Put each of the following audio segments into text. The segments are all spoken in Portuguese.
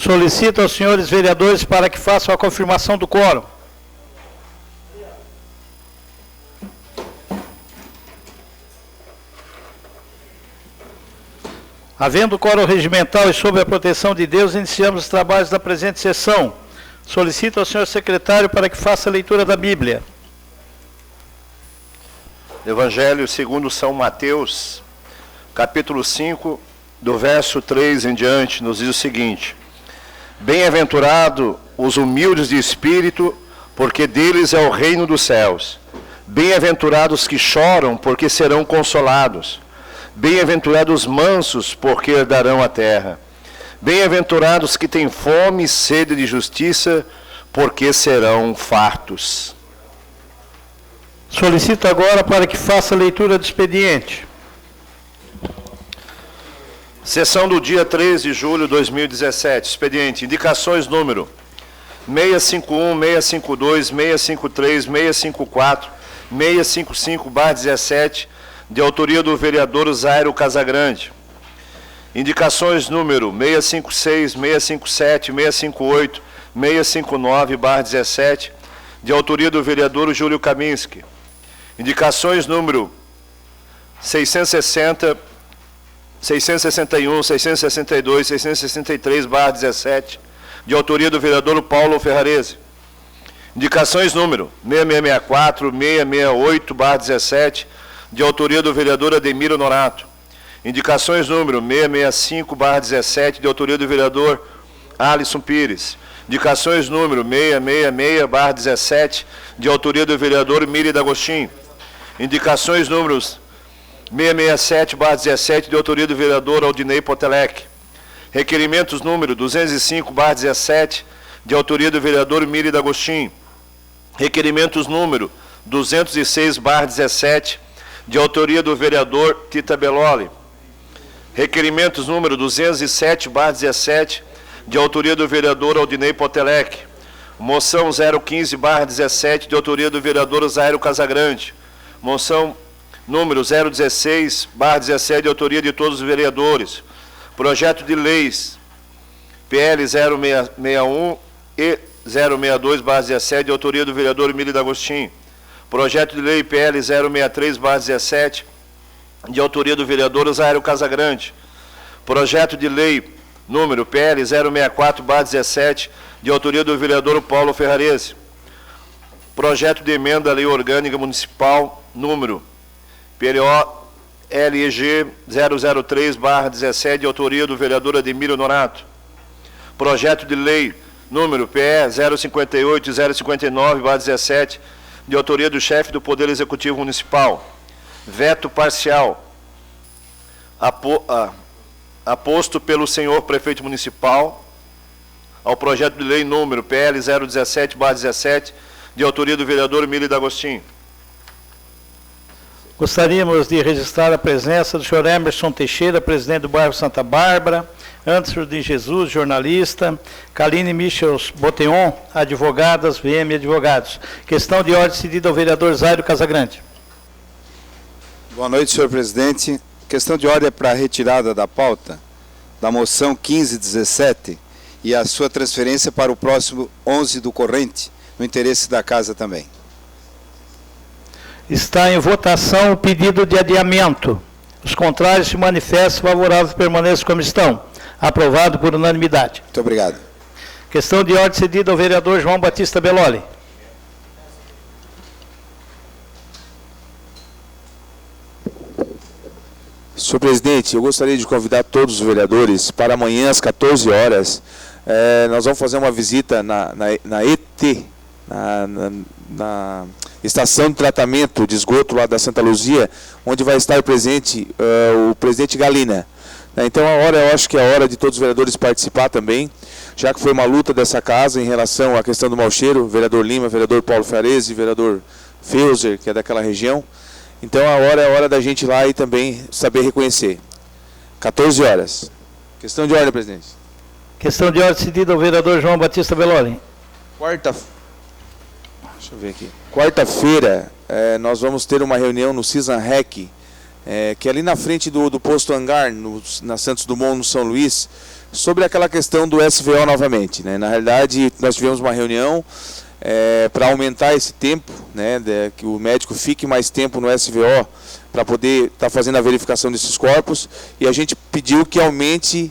Solicito aos senhores vereadores para que façam a confirmação do quórum. Havendo quórum regimental e sob a proteção de Deus, iniciamos os trabalhos da presente sessão. Solicito ao senhor secretário para que faça a leitura da Bíblia. Evangelho segundo São Mateus, capítulo 5, do verso 3 em diante, nos diz o seguinte: Bem-aventurado os humildes de espírito, porque deles é o reino dos céus. Bem-aventurados que choram, porque serão consolados. Bem-aventurados os mansos, porque herdarão a terra. Bem-aventurados que têm fome e sede de justiça, porque serão fartos. Solicito agora para que faça a leitura do expediente. Sessão do dia 3 de julho de 2017. Expediente. Indicações número 651, 652, 653, 654, 655/17, de autoria do vereador Zairo Casagrande. Indicações número 656, 657, 658, 659/17, de autoria do vereador Júlio Kaminski. Indicações número 660, 661, 662, 663/17, de autoria do vereador Paulo Ferrarese. Indicações número 6664, 668/17, de autoria do vereador Ademiro Norato. Indicações número 665/17, de autoria do vereador Alisson Pires. Indicações número 666/17, de autoria do vereador Miri D'Agostinho. Indicações números 667/17, de autoria do vereador Aldinei Potelec. Requerimentos número 205/17, de autoria do vereador Miri D'Agostinho. Requerimentos número 206/17, de autoria do vereador Tita Belloli. Requerimentos número 207/17, de autoria do vereador Aldinei Potelec. Moção 015/17, de autoria do vereador Zairo Casagrande. Moção número 016/17, de autoria de todos os vereadores. Projeto de leis PL 0661 e 062/17, de autoria do vereador Miri D'Agostinho. Projeto de lei PL 063/17, de autoria do vereador Zairo Casagrande. Projeto de lei número PL 064/17, de autoria do vereador Paulo Ferrarese. Projeto de emenda à lei orgânica municipal número PLOLEG 003/17, de autoria do vereador Ademiro Norato. Projeto de lei número PE 058 e 059/17, de autoria do chefe do Poder Executivo Municipal. Veto parcial aposto pelo senhor prefeito municipal ao projeto de lei número PL 017/17, de autoria do vereador Miri D'Agostinho. Gostaríamos de registrar a presença do senhor Emerson Teixeira, presidente do bairro Santa Bárbara, Anderson de Jesus, jornalista, Kaline Michels Boteon, advogadas, VM Advogados. Questão de ordem cedida ao vereador Zairo Casagrande. Boa noite, senhor presidente. Questão de ordem é para a retirada da pauta da moção 1517 e a sua transferência para o próximo 11 do corrente, no interesse da casa também. Está em votação o pedido de adiamento. Os contrários se manifestam, favoráveis permaneçam como estão. Aprovado por unanimidade. Muito obrigado. Questão de ordem cedida ao vereador João Batista Belloli. Senhor presidente, eu gostaria de convidar todos os vereadores para amanhã às 14 horas. Nós vamos fazer uma visita na ET, na estação de tratamento de esgoto lá da Santa Luzia, onde vai estar presente o presidente Galina. Então eu acho que é a hora de todos os vereadores participar também, já que foi uma luta dessa casa em relação à questão do mau cheiro, vereador Lima, vereador Paulo Ferrarese, vereador Feuser, que é daquela região. Então a hora da gente ir lá e também saber reconhecer. 14 horas. Questão de ordem, presidente. Questão de ordem cedida ao vereador João Batista Belloli. Deixa eu ver aqui. Quarta-feira, nós vamos ter uma reunião no CISAN-REC, que é ali na frente do posto Hangar, na Santos Dumont, no São Luís, sobre aquela questão do SVO novamente, né? Na realidade, nós tivemos uma reunião para aumentar esse tempo, né, que o médico fique mais tempo no SVO para poder estar fazendo a verificação desses corpos, e a gente pediu que aumente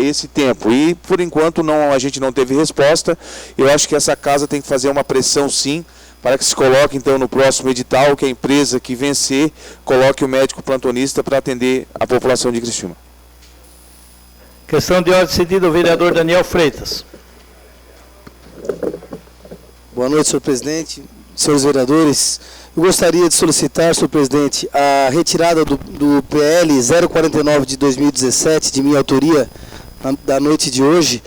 esse tempo, e por enquanto a gente não teve resposta. Eu acho que essa casa tem que fazer uma pressão sim, para que se coloque então no próximo edital, que a empresa que vencer coloque o médico plantonista para atender a população de Criciúma. Questão de ordem cedida ao vereador Daniel Freitas. Boa noite, senhor presidente, senhores vereadores. Eu gostaria de solicitar, senhor presidente, a retirada do PL 049 de 2017, de minha autoria, da noite de hoje,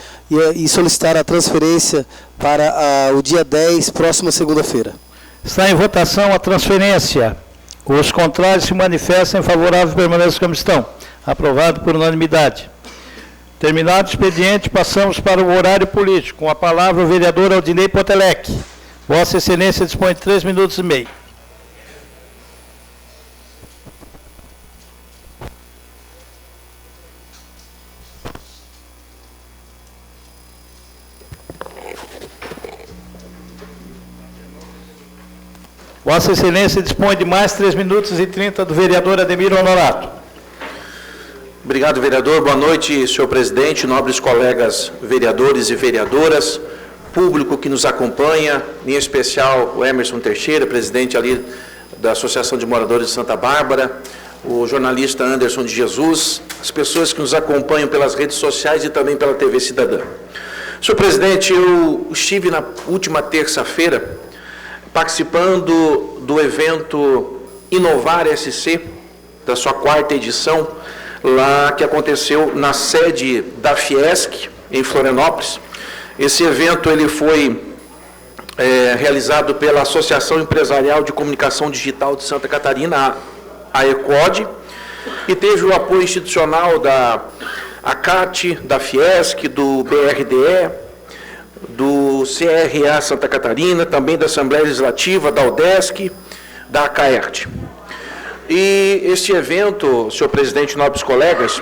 e solicitar a transferência para o dia 10, próxima segunda-feira. Está em votação a transferência. Os contrários se manifestam, favoráveis permaneçam como estão. Aprovado por unanimidade. Terminado o expediente, passamos para o horário político. Com a palavra o vereador Aldinei Potelec. Vossa Excelência dispõe de 3 minutos e meio. Vossa Excelência dispõe de mais 3 minutos e 30 do vereador Ademir Honorato. Obrigado, vereador. Boa noite, senhor presidente, nobres colegas vereadores e vereadoras, público que nos acompanha, em especial o Emerson Teixeira, presidente ali da Associação de Moradores de Santa Bárbara, o jornalista Anderson de Jesus, as pessoas que nos acompanham pelas redes sociais e também pela TV Cidadã. Senhor presidente, eu estive na última terça-feira participando do evento Inovar SC, da sua 4ª edição, lá que aconteceu na sede da Fiesc, em Florianópolis. Esse evento ele foi realizado pela Associação Empresarial de Comunicação Digital de Santa Catarina, a ECOD, e teve o apoio institucional da ACAT, da Fiesc, do BRDE, do CRA Santa Catarina, também da Assembleia Legislativa, da UDESC, da ACAERT. E este evento, senhor presidente, nobres colegas,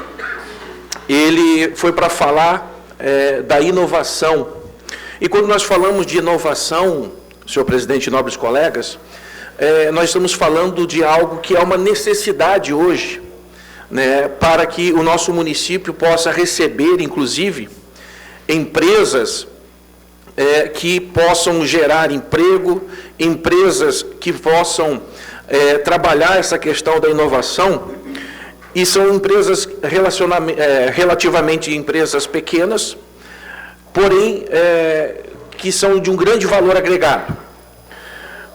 ele foi para falar da inovação. E quando nós falamos de inovação, senhor presidente e nobres colegas, nós estamos falando de algo que é uma necessidade hoje, né, para que o nosso município possa receber, inclusive, empresas que possam gerar emprego, empresas que possam trabalhar essa questão da inovação, e são empresas relativamente empresas pequenas, porém que são de um grande valor agregado.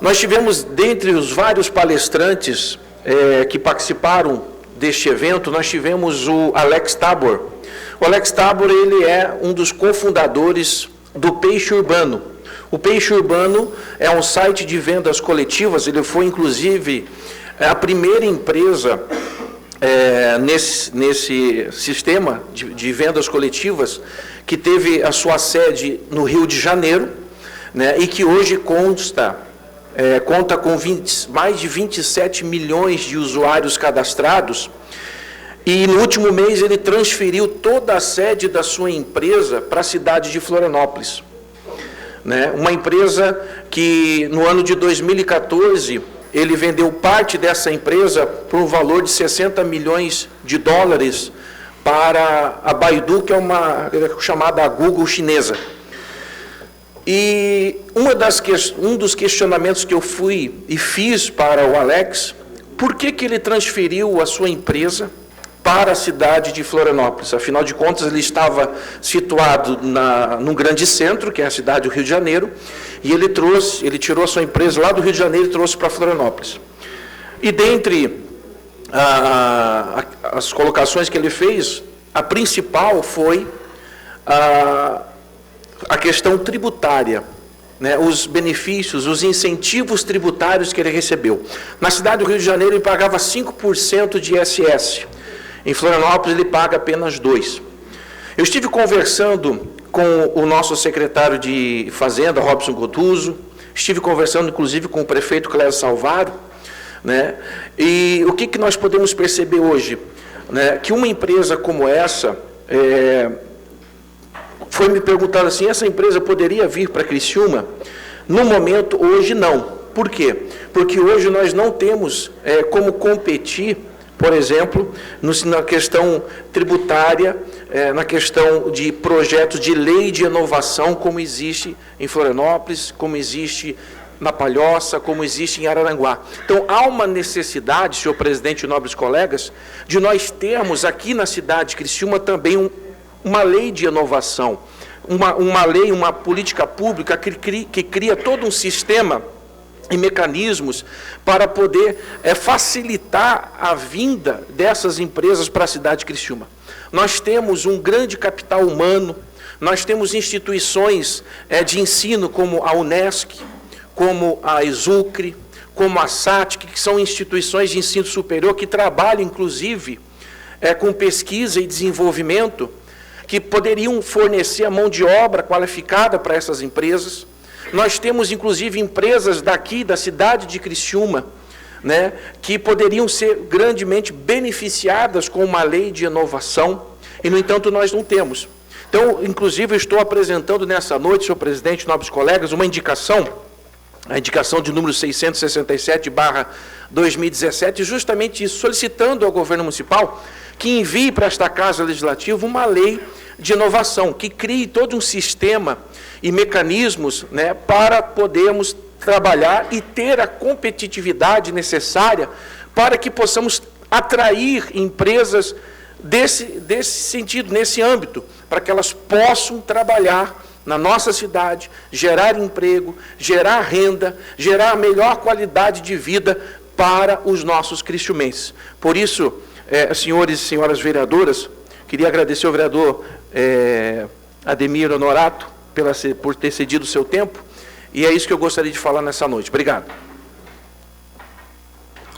Nós tivemos, dentre os vários palestrantes que participaram deste evento, nós tivemos o Alex Tabor. O Alex Tabor, ele é um dos cofundadores do Peixe Urbano. O Peixe Urbano é um site de vendas coletivas, ele foi, inclusive, a primeira empresa nesse sistema de vendas coletivas que teve a sua sede no Rio de Janeiro, né, e que hoje conta com mais de 27 milhões de usuários cadastrados, e no último mês ele transferiu toda a sede da sua empresa para a cidade de Florianópolis. Né? Uma empresa que no ano de 2014 ele vendeu parte dessa empresa por um valor de 60 milhões de dólares para a Baidu, que é uma chamada Google chinesa. E um dos questionamentos que eu fui e fiz para o Alex, por que ele transferiu a sua empresa para a cidade de Florianópolis? Afinal de contas, ele estava situado num grande centro, que é a cidade do Rio de Janeiro, e ele tirou a sua empresa lá do Rio de Janeiro e trouxe para Florianópolis. E dentre as colocações que ele fez, a principal foi a questão tributária, né, os benefícios, os incentivos tributários que ele recebeu. Na cidade do Rio de Janeiro, ele pagava 5% de ISS. Em Florianópolis, ele paga apenas 2%. Eu estive conversando com o nosso secretário de Fazenda, Robson Gotuso, estive conversando, inclusive, com o prefeito Clésio Salvaro, né? E o que nós podemos perceber hoje? Né? Que uma empresa como essa, foi me perguntado assim, essa empresa poderia vir para Criciúma? No momento, hoje, não. Por quê? Porque hoje nós não temos como competir, por exemplo, na questão tributária, na questão de projetos de lei de inovação, como existe em Florianópolis, como existe na Palhoça, como existe em Araranguá. Então, há uma necessidade, senhor presidente e nobres colegas, de nós termos aqui na cidade de Criciúma também uma lei de inovação, uma lei, uma política pública que cria todo um sistema e mecanismos para poder facilitar a vinda dessas empresas para a cidade de Criciúma. Nós temos um grande capital humano, nós temos instituições de ensino como a Unesc, como a Exucre, como a SATIC, que são instituições de ensino superior que trabalham, inclusive, com pesquisa e desenvolvimento, que poderiam fornecer a mão de obra qualificada para essas empresas. Nós temos, inclusive, empresas daqui, da cidade de Criciúma, né, que poderiam ser grandemente beneficiadas com uma lei de inovação, e, no entanto, nós não temos. Então, inclusive, eu estou apresentando nessa noite, senhor presidente, nobres colegas, uma indicação, a indicação de número 667/2017, justamente isso, solicitando ao governo municipal que envie para esta Casa Legislativa uma lei de inovação, que crie todo um sistema e mecanismos, né, para podermos trabalhar e ter a competitividade necessária para que possamos atrair empresas desse sentido, nesse âmbito, para que elas possam trabalhar na nossa cidade, gerar emprego, gerar renda, gerar a melhor qualidade de vida para os nossos criciumenses. Por isso, senhores e senhoras vereadoras, queria agradecer ao vereador Ademir Honorato por ter cedido o seu tempo, e é isso que eu gostaria de falar nessa noite. Obrigado.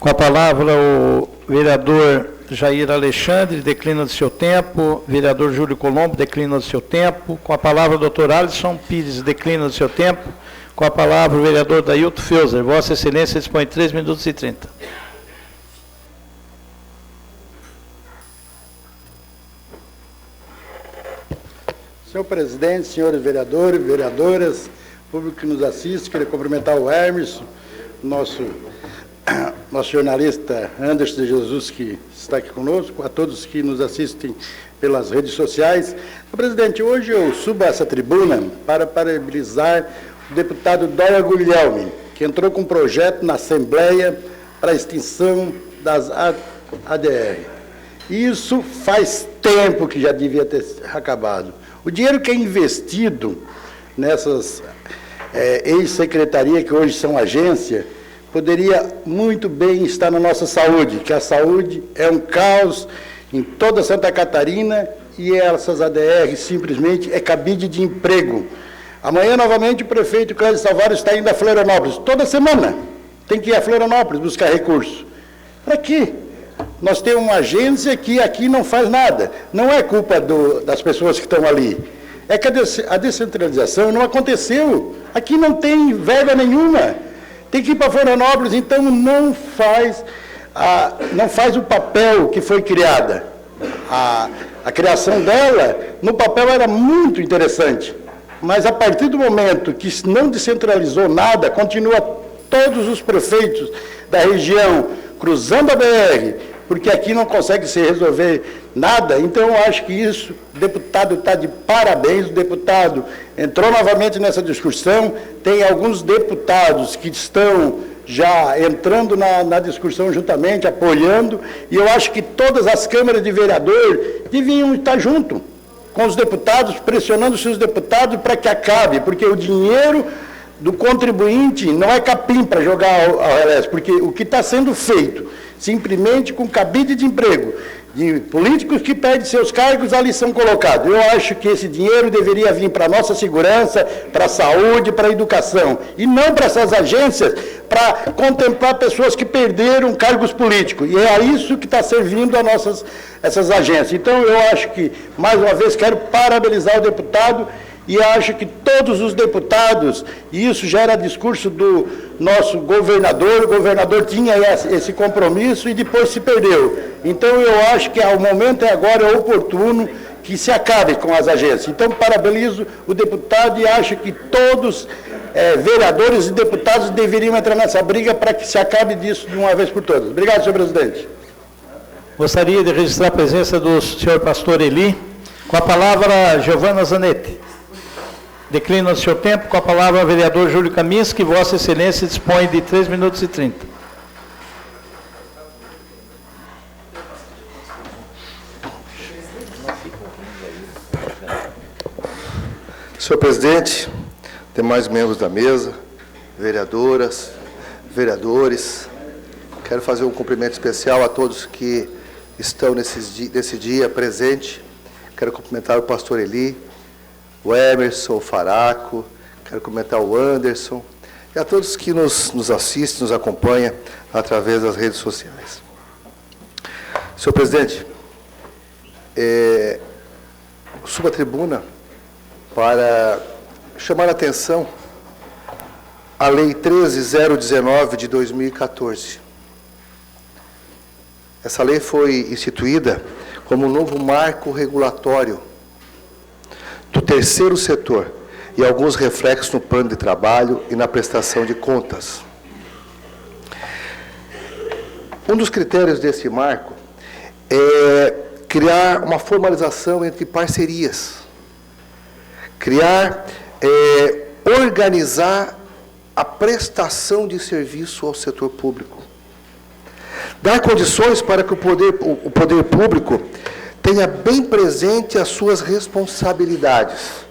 Com a palavra o vereador Jair Alexandre, declina do seu tempo. Vereador Júlio Colombo, declina do seu tempo. Com a palavra o doutor Alisson Pires, declina do seu tempo. Com a palavra o vereador Dailton Feuser. Vossa Excelência dispõe de 3 minutos e 30. Senhor presidente, senhores vereadores, vereadoras, público que nos assiste, queria cumprimentar o Emerson, nosso jornalista Anderson de Jesus, que está aqui conosco, a todos que nos assistem pelas redes sociais. Senhor presidente, hoje eu subo a essa tribuna para parabenizar o deputado Dória Guglielmi, que entrou com um projeto na Assembleia para a extinção das ADR. Isso faz tempo que já devia ter acabado. O dinheiro que é investido nessas ex-secretaria, que hoje são agência, poderia muito bem estar na nossa saúde, que a saúde é um caos em toda Santa Catarina e essas ADR simplesmente é cabide de emprego. Amanhã, novamente, o prefeito Cláudio Salvador está indo a Florianópolis. Toda semana tem que ir a Florianópolis buscar recursos. Para quê? Nós temos uma agência que aqui não faz nada. Não é culpa das pessoas que estão ali. É que a descentralização não aconteceu. Aqui não tem verba nenhuma. Tem que ir para Florianópolis, então não faz o papel que foi criada. A criação dela, no papel, era muito interessante. Mas a partir do momento que não descentralizou nada, continua todos os prefeitos da região cruzando a BR, porque aqui não consegue se resolver nada. Então, eu acho que isso, o deputado está de parabéns, o deputado entrou novamente nessa discussão, tem alguns deputados que estão já entrando na discussão juntamente, apoiando, e eu acho que todas as câmaras de vereador deviam estar junto com os deputados, pressionando os seus deputados para que acabe, porque o dinheiro do contribuinte não é capim para jogar ao revés, porque o que está sendo feito simplesmente com cabide de emprego, de políticos que perdem seus cargos, ali são colocados. Eu acho que esse dinheiro deveria vir para a nossa segurança, para a saúde, para a educação, e não para essas agências, para contemplar pessoas que perderam cargos políticos. E é isso que está servindo a essas agências. Então, eu acho que, mais uma vez, quero parabenizar o deputado, e acho que todos os deputados, e isso já era discurso do nosso governador, o governador tinha esse compromisso e depois se perdeu. Então, eu acho que o momento agora é oportuno que se acabe com as agências. Então, parabenizo o deputado e acho que todos, vereadores e deputados, deveriam entrar nessa briga para que se acabe disso de uma vez por todas. Obrigado, senhor presidente. Gostaria de registrar a presença do senhor pastor Eli. Com a palavra, Giovana Zanetti. Declina o seu tempo. Com a palavra, o vereador Júlio Kaminski. Vossa Excelência dispõe de 3 minutos e 30. Senhor presidente, demais membros da mesa, vereadoras, vereadores, quero fazer um cumprimento especial a todos que estão nesse dia presente. Quero cumprimentar o pastor Eli, o Emerson, o Faraco, quero cumprimentar o Anderson e a todos que nos assistem, nos acompanham através das redes sociais. Senhor presidente, Subo à tribuna para chamar a atenção a Lei 13.019 de 2014. Essa lei foi instituída como um novo marco regulatório do terceiro setor e alguns reflexos no plano de trabalho e na prestação de contas. Um dos critérios desse marco é criar uma formalização entre parcerias, organizar a prestação de serviço ao setor público, dar condições para que o poder público tenha bem presente as suas responsabilidades.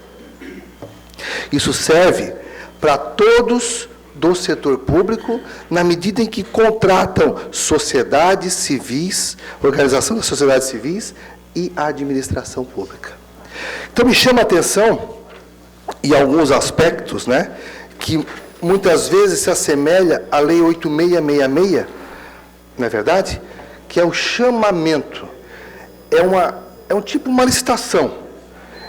Isso serve para todos do setor público, na medida em que contratam sociedades civis, organização das sociedades civis e a administração pública. Então, me chama a atenção, em alguns aspectos, que muitas vezes se assemelha à Lei 8666, não é verdade? Que é o chamamento. É um tipo, uma licitação.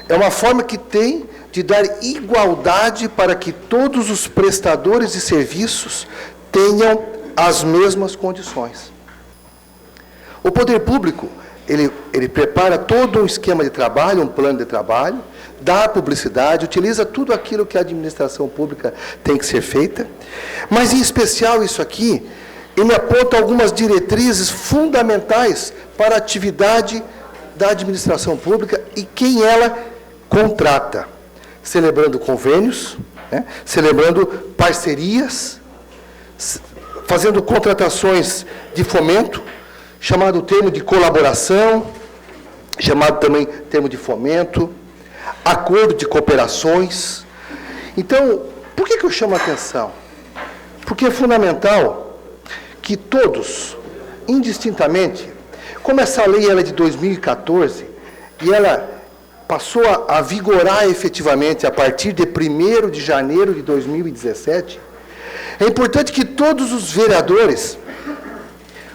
É uma forma que tem de dar igualdade para que todos os prestadores de serviços tenham as mesmas condições. O poder público, ele prepara todo um esquema de trabalho, um plano de trabalho, dá publicidade, utiliza tudo aquilo que a administração pública tem que ser feita, mas, em especial, isso aqui, ele aponta algumas diretrizes fundamentais para a atividade da administração pública e quem ela contrata, celebrando convênios, celebrando parcerias, fazendo contratações de fomento, chamado termo de colaboração, chamado também termo de fomento, acordo de cooperações. Então, por que eu chamo a atenção? Porque é fundamental que todos, indistintamente, como essa lei ela é de 2014, e ela passou a vigorar efetivamente a partir de 1º de janeiro de 2017, é importante que todos os vereadores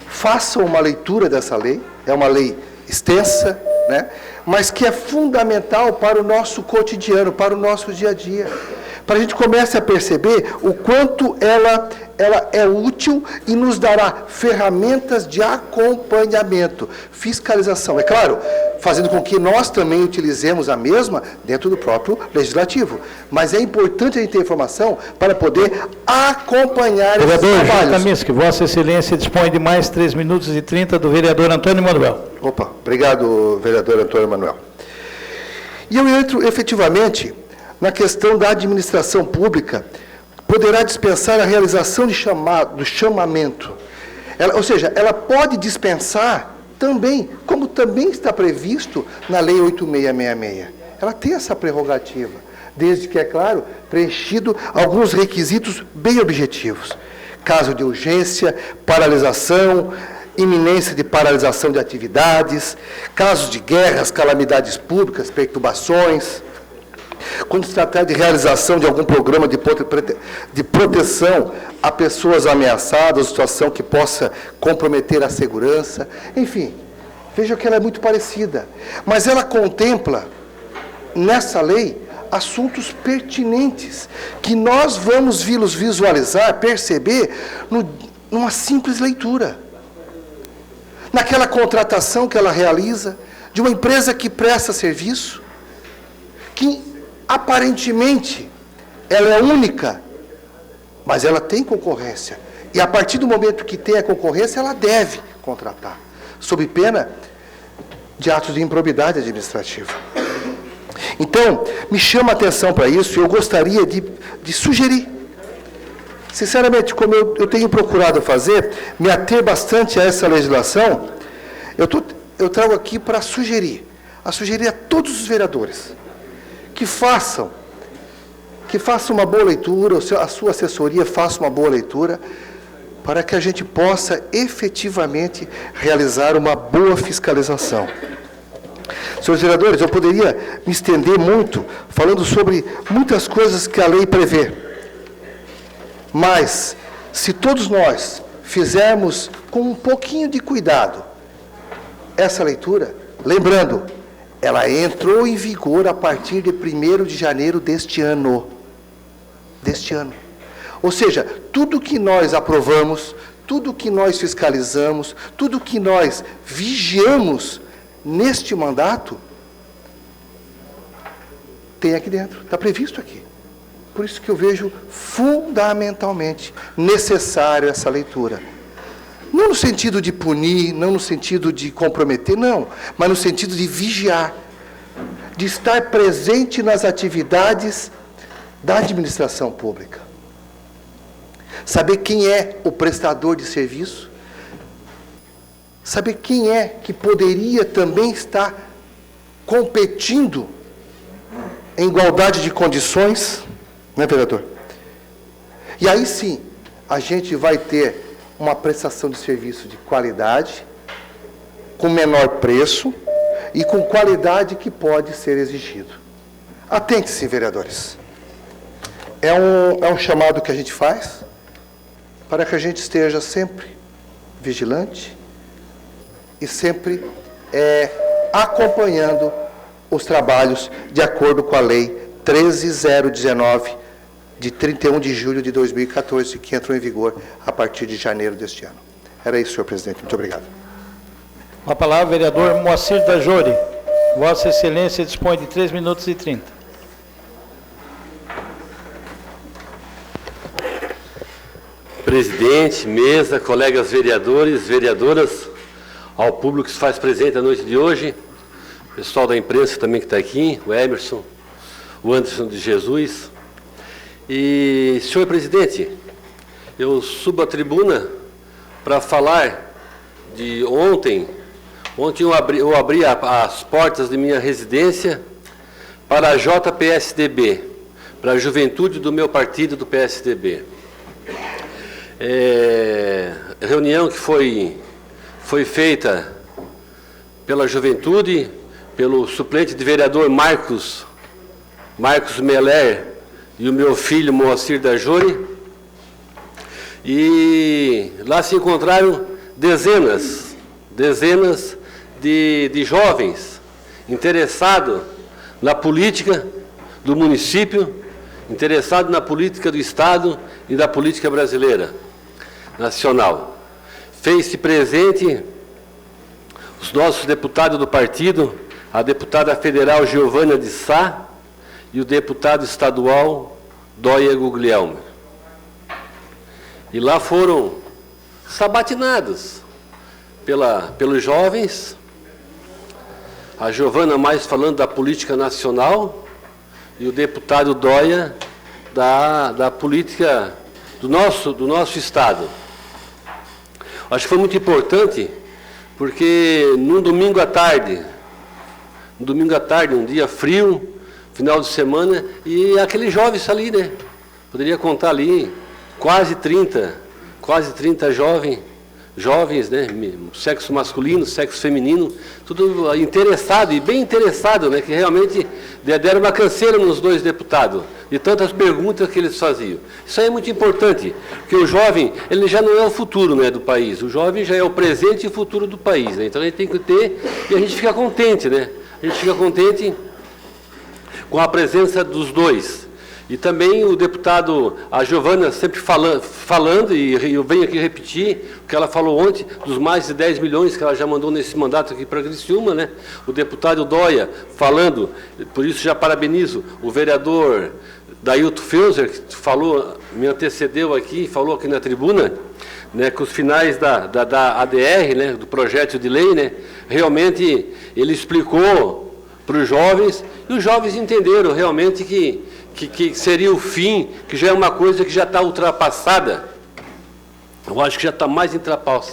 façam uma leitura dessa lei. É uma lei extensa, mas que é fundamental para o nosso cotidiano, para o nosso dia a dia. Para a gente comece a perceber o quanto ela é útil e nos dará ferramentas de acompanhamento, fiscalização. É claro, fazendo com que nós também utilizemos a mesma dentro do próprio legislativo. Mas é importante a gente ter informação para poder acompanhar esses trabalhos. Vereador Jutaminski, Vossa Excelência dispõe de mais 3 minutos e 30 do vereador Antônio Manuel. Opa, obrigado, vereador Antônio Manuel. E eu entro efetivamente na questão da administração pública, poderá dispensar a realização do chamamento. Ou seja, ela pode dispensar também, como também está previsto na Lei 8666. Ela tem essa prerrogativa, desde que, é claro, preenchido alguns requisitos bem objetivos. Caso de urgência, paralisação, iminência de paralisação de atividades, casos de guerras, calamidades públicas, perturbações, quando se tratar de realização de algum programa de proteção a pessoas ameaçadas, situação que possa comprometer a segurança, enfim, veja que ela é muito parecida, mas ela contempla, nessa lei, assuntos pertinentes, que nós vamos visualizar, perceber, numa simples leitura, naquela contratação que ela realiza, de uma empresa que presta serviço, que aparentemente, ela é única, mas ela tem concorrência. E a partir do momento que tem a concorrência, ela deve contratar, sob pena de atos de improbidade administrativa. Então, me chama a atenção para isso e eu gostaria de sugerir, sinceramente, como eu tenho procurado fazer, me ater bastante a essa legislação, eu trago aqui para sugerir a todos os vereadores, que façam uma boa leitura, a sua assessoria faça uma boa leitura, para que a gente possa efetivamente realizar uma boa fiscalização. Senhores vereadores, eu poderia me estender muito, falando sobre muitas coisas que a lei prevê, mas, se todos nós fizermos com um pouquinho de cuidado essa leitura, Lembrando, ela entrou em vigor a partir de 1º de janeiro deste ano. Ou seja, tudo que nós aprovamos, tudo que nós fiscalizamos, tudo que nós vigiamos neste mandato, tem aqui dentro, está previsto aqui. Por isso que eu vejo fundamentalmente necessário essa leitura. Não no sentido de punir, não no sentido de comprometer, não, mas no sentido de vigiar, de estar presente nas atividades da administração pública. Saber quem é o prestador de serviço, saber quem é que poderia também estar competindo em igualdade de condições, né, vereador? E aí sim, a gente vai ter uma prestação de serviço de qualidade, com menor preço e com qualidade que pode ser exigido. Atente-se, vereadores. É um chamado que a gente faz para que a gente esteja sempre vigilante e sempre acompanhando os trabalhos de acordo com a Lei 13.019, de 31 de julho de 2014, que entrou em vigor a partir de janeiro deste ano. Era isso, senhor presidente. Muito obrigado. Com a palavra, vereador Moacir da Jori. Vossa Excelência dispõe de 3 minutos e 30. Presidente, mesa, colegas vereadores, vereadoras, ao público que se faz presente a noite de hoje, pessoal da imprensa também que está aqui, o Emerson, o Anderson de Jesus. E, senhor presidente, eu subo à tribuna para falar de ontem. Ontem eu abri as portas de minha residência para a JPSDB, para a juventude do meu partido do PSDB. Reunião que foi feita pela juventude, pelo suplente de vereador Marcos Meller e o meu filho Moacir da Jori, e lá se encontraram dezenas de jovens interessados na política do município, interessados na política do Estado e da política brasileira, nacional. Fez-se presente os nossos deputados do partido, a deputada federal Giovânia de Sá e o deputado estadual Dóia Guglielmo. E lá foram sabatinados pelos jovens, a Giovânia mais falando da política nacional e o deputado Dóia da política do nosso Estado. Acho que foi muito importante, porque num domingo à tarde, um dia frio, final de semana, e aqueles jovens ali, né? Poderia contar ali quase 30 jovens, né? Sexo masculino, sexo feminino, tudo interessado, e bem interessado, né? Que realmente deram uma canseira nos dois deputados, de tantas perguntas que eles faziam. Isso aí é muito importante, porque o jovem, ele já não é o futuro, né, do país, o jovem já é o presente e o futuro do país, né? Então a gente tem que ter, e a gente fica contente, né? A gente fica contente com a presença dos dois. E também o deputado, a Giovânia, sempre falando, e eu venho aqui repetir o que ela falou ontem, dos mais de 10 milhões que ela já mandou nesse mandato aqui para Criciúma, né? O deputado Dóia falando, por isso já parabenizo o vereador Dailton Feuser, que falou, me antecedeu aqui, falou aqui na tribuna, né, que os finais da ADR, né, do projeto de lei, né, realmente ele explicou para os jovens, e os jovens entenderam realmente que seria o fim, que já é uma coisa que já está ultrapassada. Eu acho que já está mais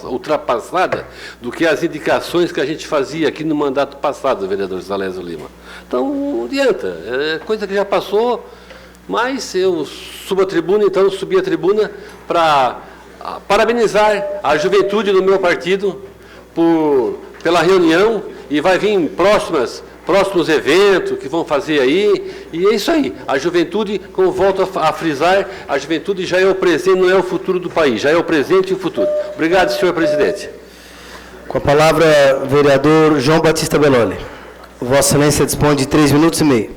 ultrapassada do que as indicações que a gente fazia aqui no mandato passado, vereador Salésio Lima. Então, não adianta, é coisa que já passou, mas eu subi a tribuna para parabenizar a juventude do meu partido pela reunião, e vai vir próximos eventos que vão fazer aí, e é isso aí. A juventude, como volto a frisar, a juventude já é o presente, não é o futuro do país, já é o presente e o futuro. Obrigado, senhor presidente. Com a palavra, vereador João Batista Belloli. Vossa Excelência dispõe de 3 minutos e meio.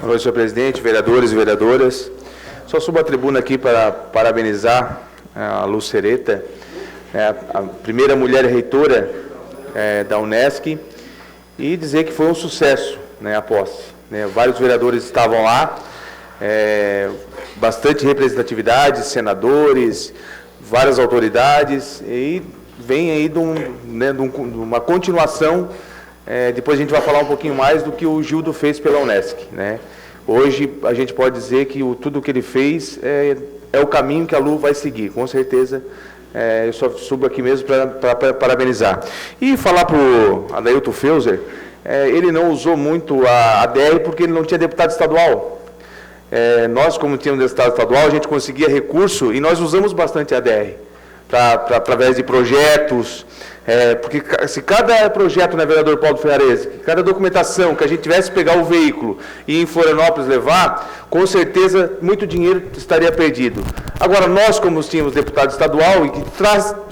Boa noite, senhor presidente, vereadores e vereadoras. Só subo à tribuna aqui para parabenizar a Lucereta, a primeira mulher reitora da Unesc, e dizer que foi um sucesso, a posse. Vários vereadores estavam lá, bastante representatividade, senadores, várias autoridades, e vem aí de uma continuação. Depois a gente vai falar um pouquinho mais do que o Gildo fez pela Unesc. Hoje a gente pode dizer que tudo o que ele fez é o caminho que a Lu vai seguir, com certeza. Eu só subo aqui mesmo para parabenizar. E falar para o Adailton Feuser, ele não usou muito a ADR porque ele não tinha deputado estadual. Nós, como tínhamos deputado estadual, a gente conseguia recurso e nós usamos bastante a ADR, através de projetos, porque se cada projeto, vereador Paulo Ferrarese, cada documentação que a gente tivesse que pegar o veículo e ir em Florianópolis levar, com certeza muito dinheiro estaria perdido. Agora, nós, como tínhamos deputado estadual e que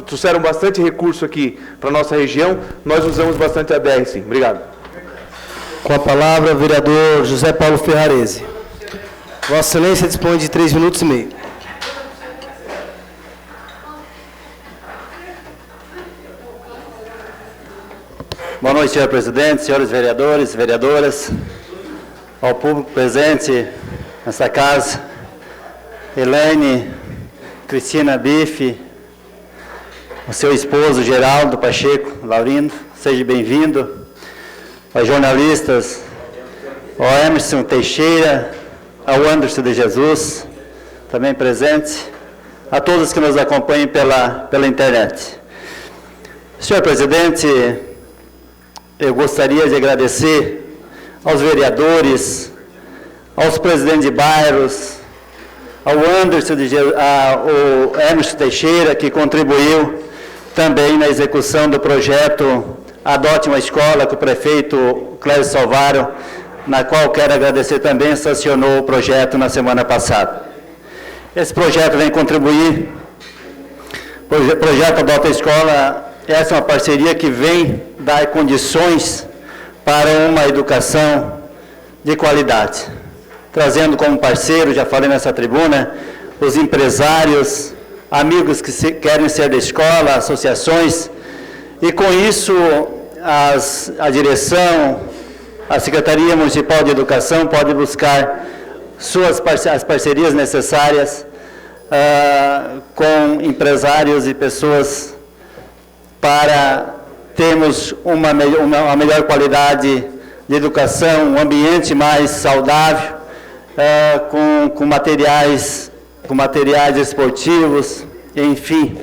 trouxeram bastante recurso aqui para a nossa região, nós usamos bastante a ADR, sim. Obrigado. Com a palavra, vereador José Paulo Ferrarese. Vossa Excelência dispõe de 3 minutos e meio. Boa noite, senhor presidente, senhores vereadores e vereadoras, ao público presente nessa casa, Elaine, Cristina Bife, o seu esposo Geraldo Pacheco Laurindo, seja bem-vindo, aos jornalistas, ao Emerson Teixeira, ao Anderson de Jesus, também presente, a todos que nos acompanhem pela internet. Senhor presidente, eu gostaria de agradecer aos vereadores, aos presidentes de bairros, ao Emerson Teixeira, que contribuiu também na execução do projeto Adote uma Escola, que o prefeito Clério Salvaro, na qual quero agradecer também, sancionou o projeto na semana passada. Esse projeto vem contribuir, o projeto Adota a Escola, essa é uma parceria que vem dar condições para uma educação de qualidade, trazendo como parceiro, já falei nessa tribuna, os empresários, amigos que querem ser da escola, associações, e com isso a direção, a Secretaria Municipal de Educação pode buscar as parcerias necessárias com empresários e pessoas para termos uma melhor qualidade de educação, um ambiente mais saudável, com materiais esportivos, enfim,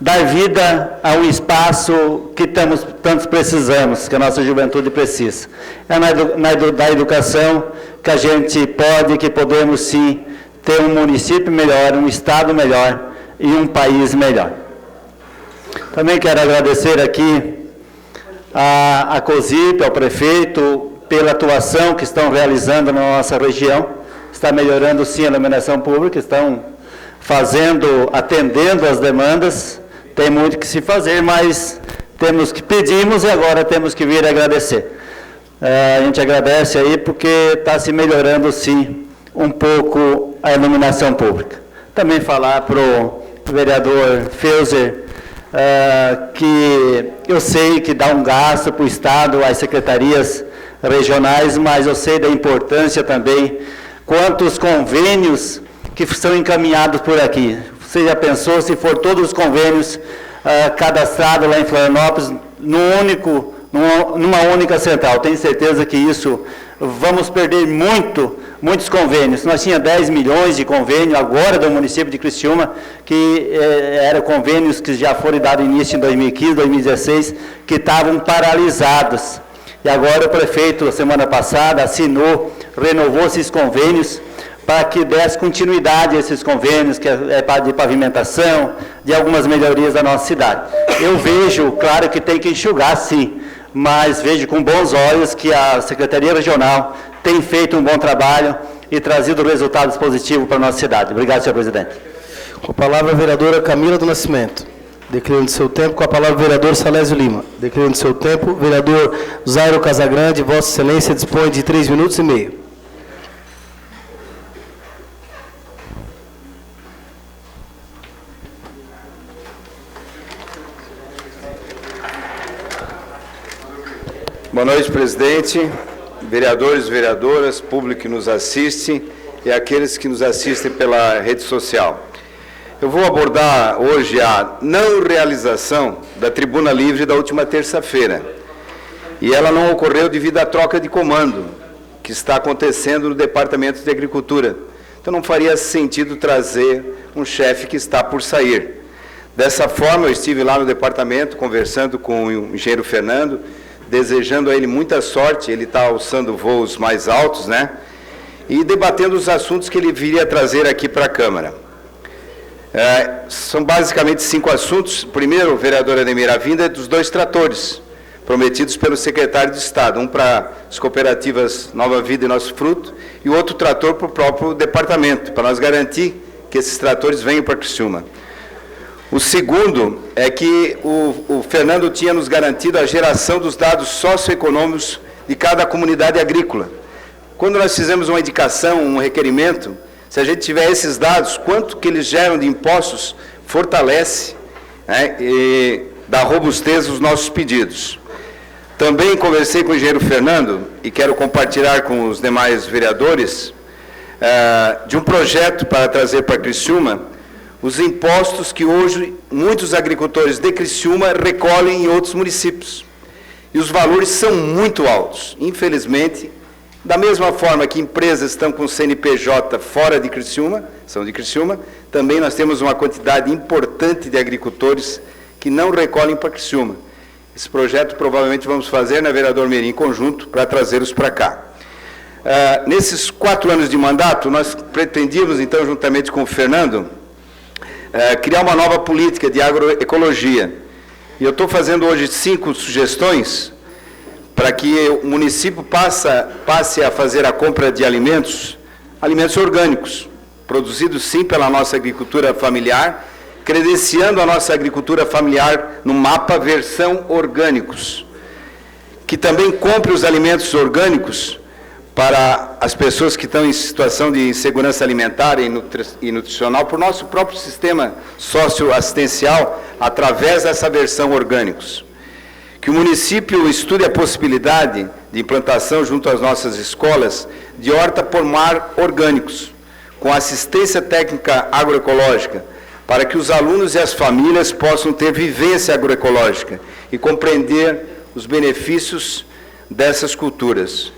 dar vida a um espaço que tantos precisamos, que a nossa juventude precisa. É da educação que a gente que podemos sim ter um município melhor, um estado melhor e um país melhor. Também quero agradecer aqui a COSIP, ao prefeito, pela atuação que estão realizando na nossa região. Está melhorando sim a iluminação pública, estão atendendo as demandas. Tem muito que se fazer, mas pedimos e agora temos que vir agradecer. A gente agradece aí porque está se melhorando sim um pouco a iluminação pública. Também falar para o vereador Feuser, que eu sei que dá um gasto para o Estado, as secretarias regionais, mas eu sei da importância também, quantos convênios que são encaminhados por aqui. Você já pensou se for todos os convênios cadastrados lá em Florianópolis, numa única central? Tenho certeza que isso, vamos perder muitos convênios. Nós tínhamos 10 milhões de convênio agora do município de Criciúma, que eram convênios que já foram dados início em 2015, 2016, que estavam paralisados. E agora o prefeito, na semana passada, renovou esses convênios para que desse continuidade a esses convênios, que é de pavimentação, de algumas melhorias da nossa cidade. Eu vejo, claro que tem que enxugar sim, mas vejo com bons olhos que a Secretaria Regional tem feito um bom trabalho, e trazido resultados positivos para a nossa cidade. Obrigado, senhor presidente. Com a palavra a vereadora Camila do Nascimento. Declinando seu tempo, com a palavra o vereador Salésio Lima. Declinando seu tempo, vereador Zairo Casagrande, Vossa Excelência dispõe de 3 minutos e meio. Boa noite, presidente, vereadores e vereadoras, público que nos assiste e aqueles que nos assistem pela rede social. Eu vou abordar hoje a não realização da tribuna livre da última terça-feira. E ela não ocorreu devido à troca de comando que está acontecendo no Departamento de Agricultura. Então não faria sentido trazer um chefe que está por sair. Dessa forma, eu estive lá no departamento conversando com o engenheiro Fernando, desejando a ele muita sorte, ele está alçando voos mais altos, né? E debatendo os assuntos que ele viria trazer aqui para a Câmara. São basicamente 5 assuntos. Primeiro, vereador Ademir, a vinda dos 2 tratores, prometidos pelo secretário de Estado, um para as cooperativas Nova Vida e Nosso Fruto, e o outro trator para o próprio departamento, para nós garantir que esses tratores venham para Criciúma. O segundo é que o Fernando tinha nos garantido a geração dos dados socioeconômicos de cada comunidade agrícola. Quando nós fizemos uma indicação, um requerimento, se a gente tiver esses dados, quanto que eles geram de impostos, fortalece, né, e dá robustez aos nossos pedidos. Também conversei com o engenheiro Fernando, e quero compartilhar com os demais vereadores, de um projeto para trazer para Criciúma os impostos que hoje muitos agricultores de Criciúma recolhem em outros municípios. E os valores são muito altos. Infelizmente, da mesma forma que empresas estão com CNPJ fora de Criciúma, são de Criciúma, também nós temos uma quantidade importante de agricultores que não recolhem para Criciúma. Esse projeto provavelmente vamos fazer, né, vereador Merim, em conjunto, para trazê-los para cá. Nesses 4 anos de mandato, nós pretendíamos, então, juntamente com o Fernando, criar uma nova política de agroecologia. E eu estou fazendo hoje 5 sugestões para que o município passe a fazer a compra de alimentos orgânicos, produzidos sim pela nossa agricultura familiar, credenciando a nossa agricultura familiar no mapa versão orgânicos. Que também compre os alimentos orgânicos para as pessoas que estão em situação de insegurança alimentar e nutricional, por nosso próprio sistema socioassistencial, através dessa versão orgânicos. Que o município estude a possibilidade de implantação junto às nossas escolas de horta por mar orgânicos, com assistência técnica agroecológica, para que os alunos e as famílias possam ter vivência agroecológica e compreender os benefícios dessas culturas.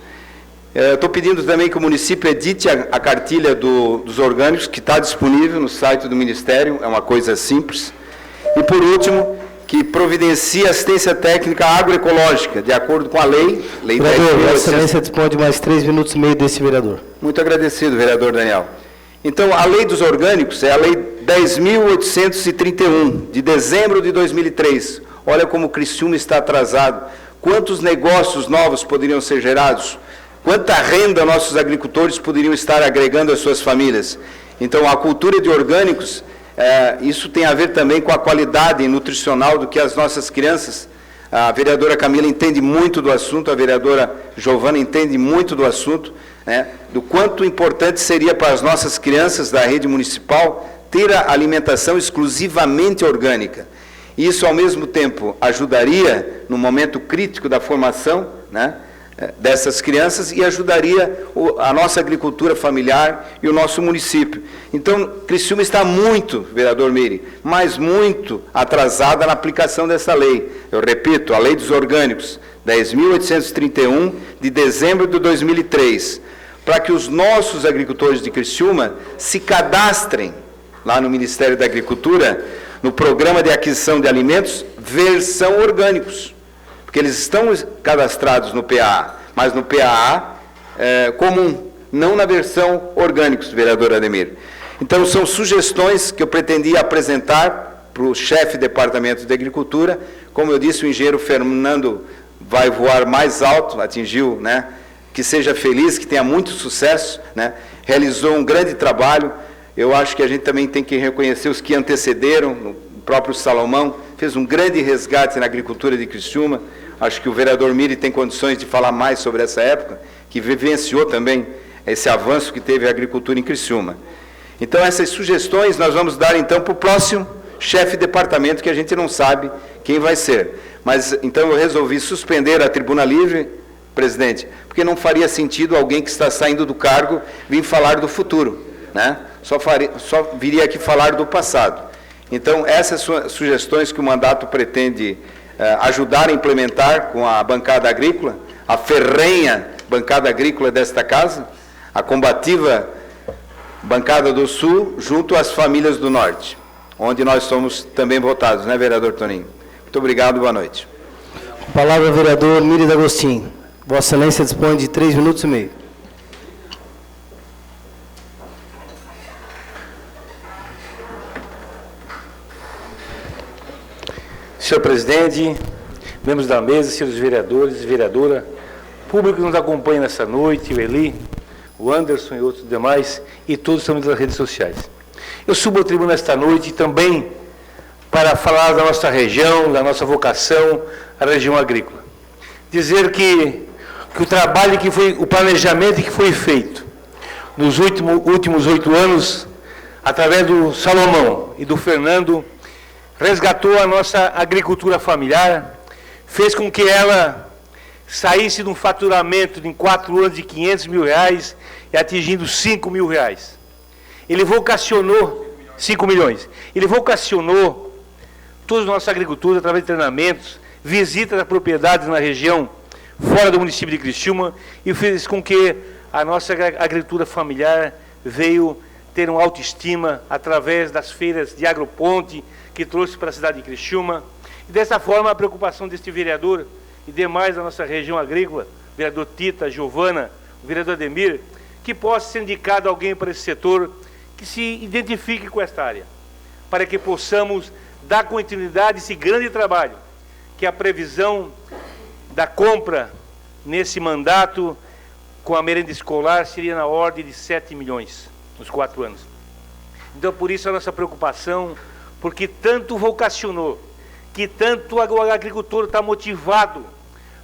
Estou pedindo também que o município edite a cartilha dos orgânicos, que está disponível no site do Ministério, é uma coisa simples. E, por último, que providencie assistência técnica agroecológica, de acordo com a lei... Vereador, Vossa Excelência dispõe de mais 3 minutos e meio desse vereador. Muito agradecido, vereador Daniel. Então, a lei dos orgânicos é a lei 10.831, de dezembro de 2003. Olha como o Criciúma está atrasado. Quantos negócios novos poderiam ser gerados? Quanta renda nossos agricultores poderiam estar agregando às suas famílias? Então, a cultura de orgânicos, isso tem a ver também com a qualidade nutricional do que as nossas crianças. A vereadora Camila entende muito do assunto, a vereadora Giovana entende muito do assunto, né, do quanto importante seria para as nossas crianças da rede municipal ter a alimentação exclusivamente orgânica. Isso, ao mesmo tempo, ajudaria no momento crítico da formação, né, dessas crianças e ajudaria a nossa agricultura familiar e o nosso município. Então, Criciúma está muito, vereador Meire, mas muito atrasada na aplicação dessa lei. Eu repito, a lei dos orgânicos, 10.831, de dezembro de 2003, para que os nossos agricultores de Criciúma se cadastrem lá no Ministério da Agricultura, no Programa de Aquisição de Alimentos, versão orgânicos. Porque eles estão cadastrados no PAA, mas no PAA comum, não na versão orgânicos, vereador Ademir. Então, são sugestões que eu pretendia apresentar para o chefe do Departamento de Agricultura. Como eu disse, o engenheiro Fernando vai voar mais alto, atingiu, né? Que seja feliz, que tenha muito sucesso, né? realizou um grande trabalho. Eu acho que a gente também tem que reconhecer os que antecederam, o próprio Salomão fez um grande resgate na agricultura de Criciúma. Acho que o vereador Miri tem condições de falar mais sobre essa época, que vivenciou também esse avanço que teve a agricultura em Criciúma. Então, essas sugestões nós vamos dar, então, para o próximo chefe de departamento, que a gente não sabe quem vai ser. Mas, então, eu resolvi suspender a tribuna livre, presidente, porque não faria sentido alguém que está saindo do cargo vir falar do futuro, né? Só viria aqui falar do passado. Então, essas sugestões que o mandato pretende ajudar a implementar com a bancada agrícola, a ferrenha bancada agrícola desta casa, a combativa bancada do Sul, junto às famílias do Norte, onde nós somos também votados, né, vereador Toninho? Muito obrigado, boa noite. Com a palavra, vereador Miri D'Agostinho. Vossa Excelência dispõe de 3 minutos e meio. Senhor presidente, membros da mesa, senhores vereadores e vereadora, público que nos acompanha nessa noite, o Eli, o Anderson e outros demais, e todos também das redes sociais. Eu subo à tribuna esta noite também para falar da nossa região, da nossa vocação, a região agrícola. Dizer que o trabalho que foi, o planejamento que foi feito nos últimos 8 anos, através do Salomão e do Fernando, resgatou a nossa agricultura familiar, fez com que ela saísse de um faturamento em 4 anos de R$500 mil e atingindo R$5 mil. Ele vocacionou 5 milhões. Ele vocacionou toda a nossa agricultura através de treinamentos, visitas a propriedades na região fora do município de Criciúma, e fez com que a nossa agricultura familiar veio ter uma autoestima através das feiras de agroponte que trouxe para a cidade de Criciúma. E dessa forma a preocupação deste vereador e demais da nossa região agrícola, o vereador Tita, a Giovana, o vereador Ademir, que possa ser indicado alguém para esse setor que se identifique com esta área, para que possamos dar continuidade a esse grande trabalho, que a previsão da compra nesse mandato com a merenda escolar seria na ordem de 7 milhões nos 4 anos. Então, por isso a nossa preocupação, porque tanto vocacionou, que tanto o agricultor está motivado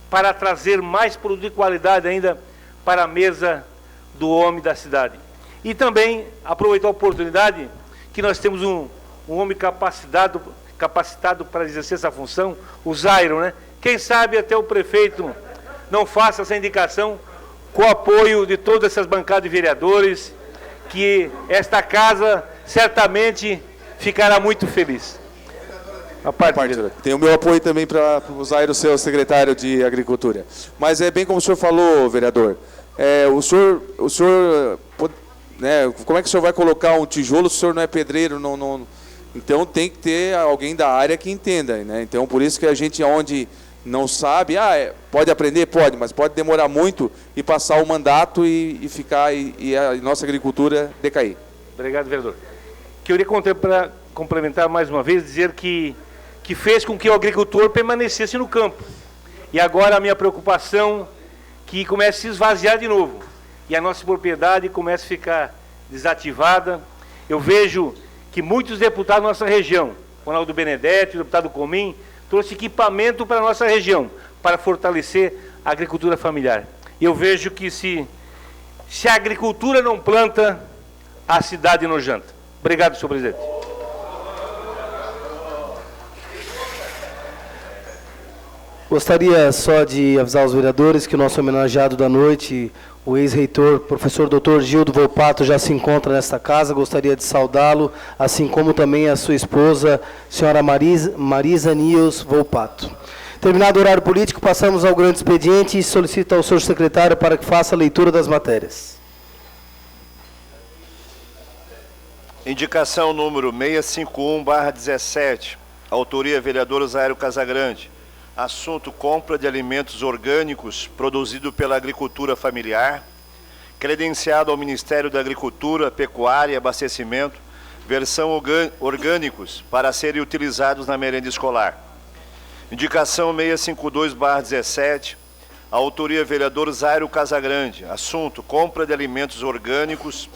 para trazer mais produto de qualidade ainda para a mesa do homem da cidade. E também aproveitar a oportunidade que nós temos um homem capacitado para exercer essa função, o Zairo, né? Quem sabe até o prefeito não faça essa indicação com o apoio de todas essas bancadas de vereadores, que esta casa certamente ficará muito feliz. Tem o meu apoio também para o Zairo ser o secretário de Agricultura. Mas é bem como o senhor falou, vereador. O senhor né, como é que o senhor vai colocar um tijolo se o senhor não é pedreiro? Então tem que ter alguém da área que entenda, né? Então por isso que a gente, onde não sabe, pode aprender? Pode, mas pode demorar muito e passar o mandato e ficar e a nossa agricultura decair. Obrigado, vereador. Queria complementar mais uma vez, dizer que fez com que o agricultor permanecesse no campo. E agora a minha preocupação que comece a se esvaziar de novo. E a nossa propriedade começa a ficar desativada. Eu vejo que muitos deputados da nossa região, o Ronaldo Benedetti, o deputado Comim, trouxe equipamento para a nossa região, para fortalecer a agricultura familiar. E eu vejo que se a agricultura não planta, a cidade não janta. Obrigado, senhor presidente. Gostaria só de avisar os vereadores que o nosso homenageado da noite, o ex-reitor, professor Dr. Gildo Volpato, já se encontra nesta casa. Gostaria de saudá-lo, assim como também a sua esposa, senhora Marisa Niels Volpato. Terminado o horário político, passamos ao grande expediente e solicito ao senhor secretário para que faça a leitura das matérias. Indicação número 651/17, autoria vereador Zairo Casagrande. Assunto: compra de alimentos orgânicos produzido pela agricultura familiar, credenciado ao Ministério da Agricultura, Pecuária e Abastecimento, versão orgânicos para serem utilizados na merenda escolar. Indicação 652/17, Autoria, vereador Zairo Casagrande. Assunto, compra de alimentos orgânicos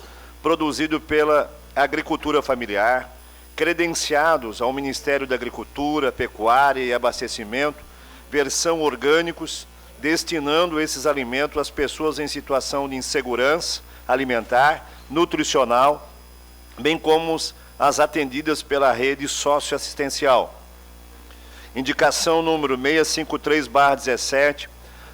produzido pela agricultura familiar, credenciados ao Ministério da Agricultura, Pecuária e Abastecimento, versão orgânicos, destinando esses alimentos às pessoas em situação de insegurança alimentar, nutricional, bem como as atendidas pela rede socioassistencial. Indicação número 653/17,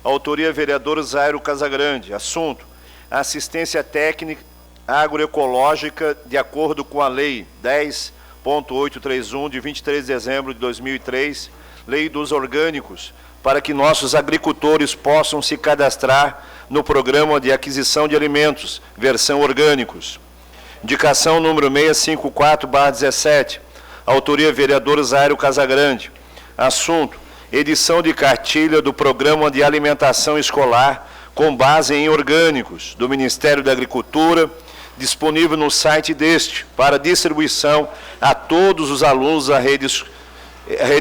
autoria vereador Zairo Casagrande. Assunto, assistência técnica agroecológica de acordo com a Lei 10.831, de 23 de dezembro de 2003, Lei dos Orgânicos, para que nossos agricultores possam se cadastrar no Programa de Aquisição de Alimentos, versão orgânicos. Indicação número 654/17, autoria vereador Zairo Casagrande. Assunto, edição de cartilha do Programa de Alimentação Escolar com base em orgânicos do Ministério da Agricultura, disponível no site deste, para distribuição a todos os alunos da rede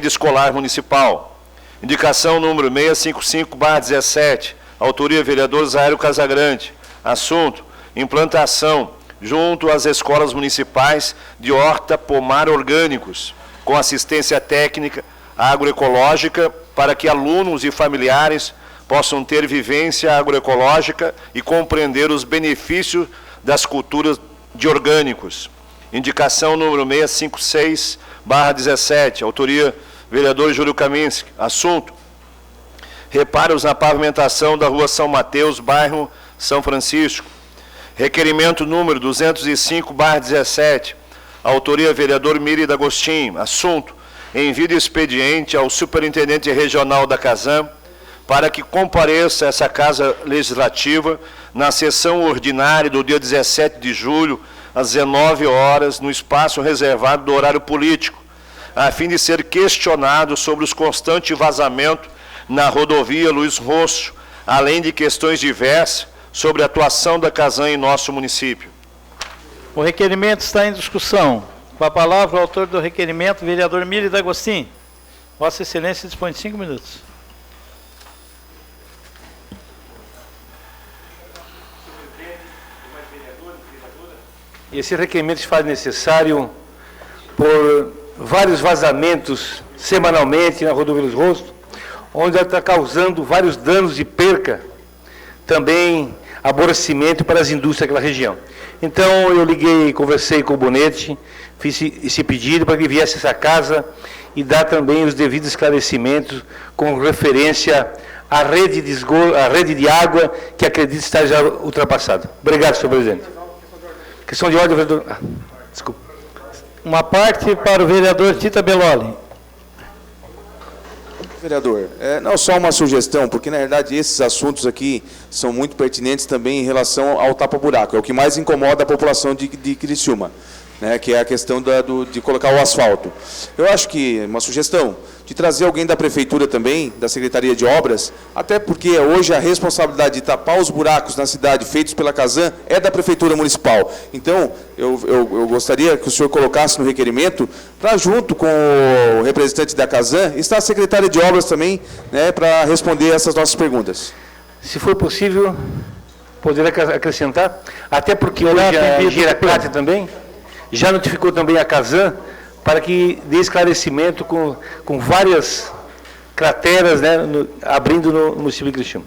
escolar municipal. Indicação número 655/17, autoria vereador Zairo Casagrande. Assunto, implantação, junto às escolas municipais, de horta pomar orgânicos, com assistência técnica agroecológica, para que alunos e familiares possam ter vivência agroecológica e compreender os benefícios das culturas de orgânicos. Indicação número 656/17, autoria vereador Júlio Kaminski. Assunto, reparos na pavimentação da rua São Mateus, bairro São Francisco. Requerimento número 205/17, autoria vereador Miri D'Agostinho. Assunto, envio de expediente ao superintendente regional da Casan, para que compareça essa Casa Legislativa na sessão ordinária do dia 17 de julho, às 19 horas, no espaço reservado do horário político, a fim de ser questionado sobre os constantes vazamentos na rodovia Luiz Rosso, além de questões diversas sobre a atuação da Casan em nosso município. O requerimento está em discussão. Com a palavra, o autor do requerimento, vereador Miri D'Agostinho. Vossa Excelência dispõe de 5 minutos. Esse requerimento se faz necessário por vários vazamentos semanalmente na rodovia Luiz Rosso, onde ela está causando vários danos e perca, também aborrecimento para as indústrias daquela região. Então eu liguei, conversei com o Bonetti, fiz esse pedido para que viesse essa casa e dar também os devidos esclarecimentos com referência à rede de água, que acredito estar já ultrapassada. Obrigado, senhor presidente. Questão de ordem, vereador. Desculpa. Uma parte para o vereador Tita Belloli. Vereador, não só uma sugestão, porque na verdade esses assuntos aqui são muito pertinentes também em relação ao tapa-buraco. É o que mais incomoda a população de Criciúma, né, que é a questão de colocar o asfalto. Eu acho que uma sugestão de trazer alguém da Prefeitura também, da Secretaria de Obras, até porque hoje a responsabilidade de tapar os buracos na cidade feitos pela Casan é da Prefeitura Municipal. Então, eu gostaria que o senhor colocasse no requerimento, para junto com o representante da Casan, está a Secretaria de Obras também, né, para responder essas nossas perguntas. Se for possível, poderia acrescentar, até porque hoje a Giracate também já notificou também a Casan para que dê esclarecimento com várias crateras, né, abrindo no município de Criciúma.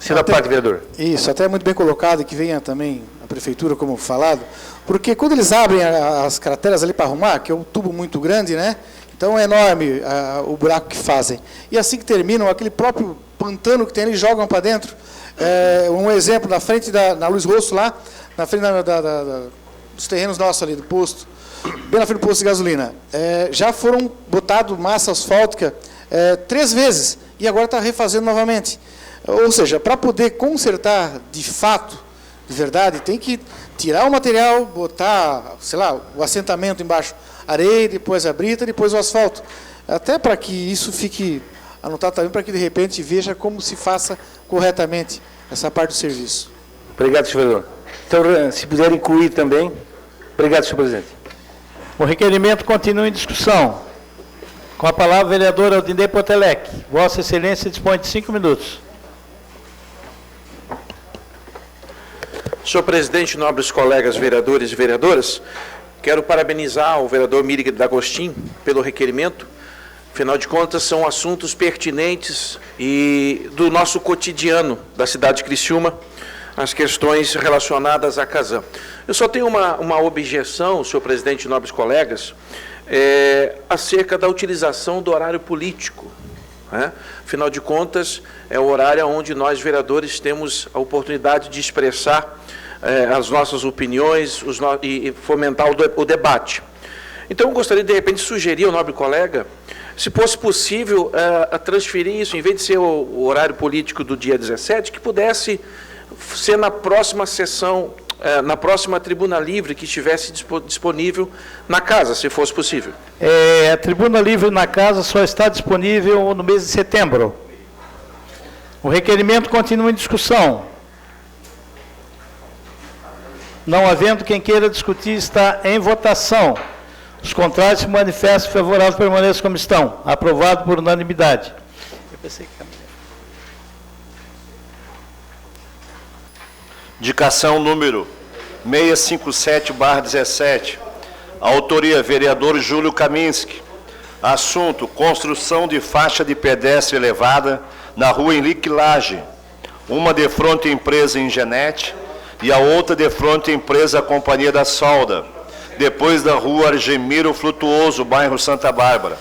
Segunda parte, vereador. Isso, até muito bem colocado, e que venha também a Prefeitura, como falado, porque quando eles abrem as crateras ali para arrumar, que é um tubo muito grande, né, então é enorme o buraco que fazem. E assim que terminam, aquele próprio pantano que tem, eles jogam para dentro. Um exemplo, na frente na Luiz Rosso, lá, na frente dos terrenos nossos ali, do posto, bem na frente do posto de gasolina, já foram botados massa asfáltica 3 vezes, e agora está refazendo novamente. Ou seja, para poder consertar de fato, de verdade, tem que tirar o material, botar, sei lá, o assentamento embaixo, areia, depois a brita, depois o asfalto. Até para que isso fique anotado também, para que de repente veja como se faça corretamente essa parte do serviço. Obrigado, senhor vereador. Então, se puder incluir também. Obrigado, senhor presidente. O requerimento continua em discussão. Com a palavra, o vereador Aldinei Potelec. Vossa Excelência dispõe de 5 minutos. Senhor presidente, nobres colegas vereadores e vereadoras, quero parabenizar o vereador Míriga D'Agostin pelo requerimento. Afinal de contas, são assuntos pertinentes e do nosso cotidiano da cidade de Criciúma, as questões relacionadas à Casan. Eu só tenho uma objeção, senhor presidente e nobres colegas, acerca da utilização do horário político. Afinal de contas, é o horário onde nós, vereadores, temos a oportunidade de expressar as nossas opiniões e fomentar o debate. Então, eu gostaria, de repente, de sugerir ao nobre colega, se fosse possível, a transferir isso, em vez de ser o horário político do dia 17, que pudesse ser na próxima sessão, na próxima tribuna livre que estivesse disponível na casa, se fosse possível. A tribuna livre na casa só está disponível no mês de setembro. O requerimento continua em discussão. Não havendo quem queira discutir, está em votação. Os contrários se manifestam favoráveis, permaneçam como estão. Aprovado por unanimidade. Eu pensei que... Indicação número 657/17. Autoria, vereador Júlio Kaminski. Assunto, construção de faixa de pedestre elevada na rua Henrique Lage. Uma de frente à empresa Ingenete e a outra de frente à empresa Companhia da Solda, depois da rua Argemiro Flutuoso, bairro Santa Bárbara.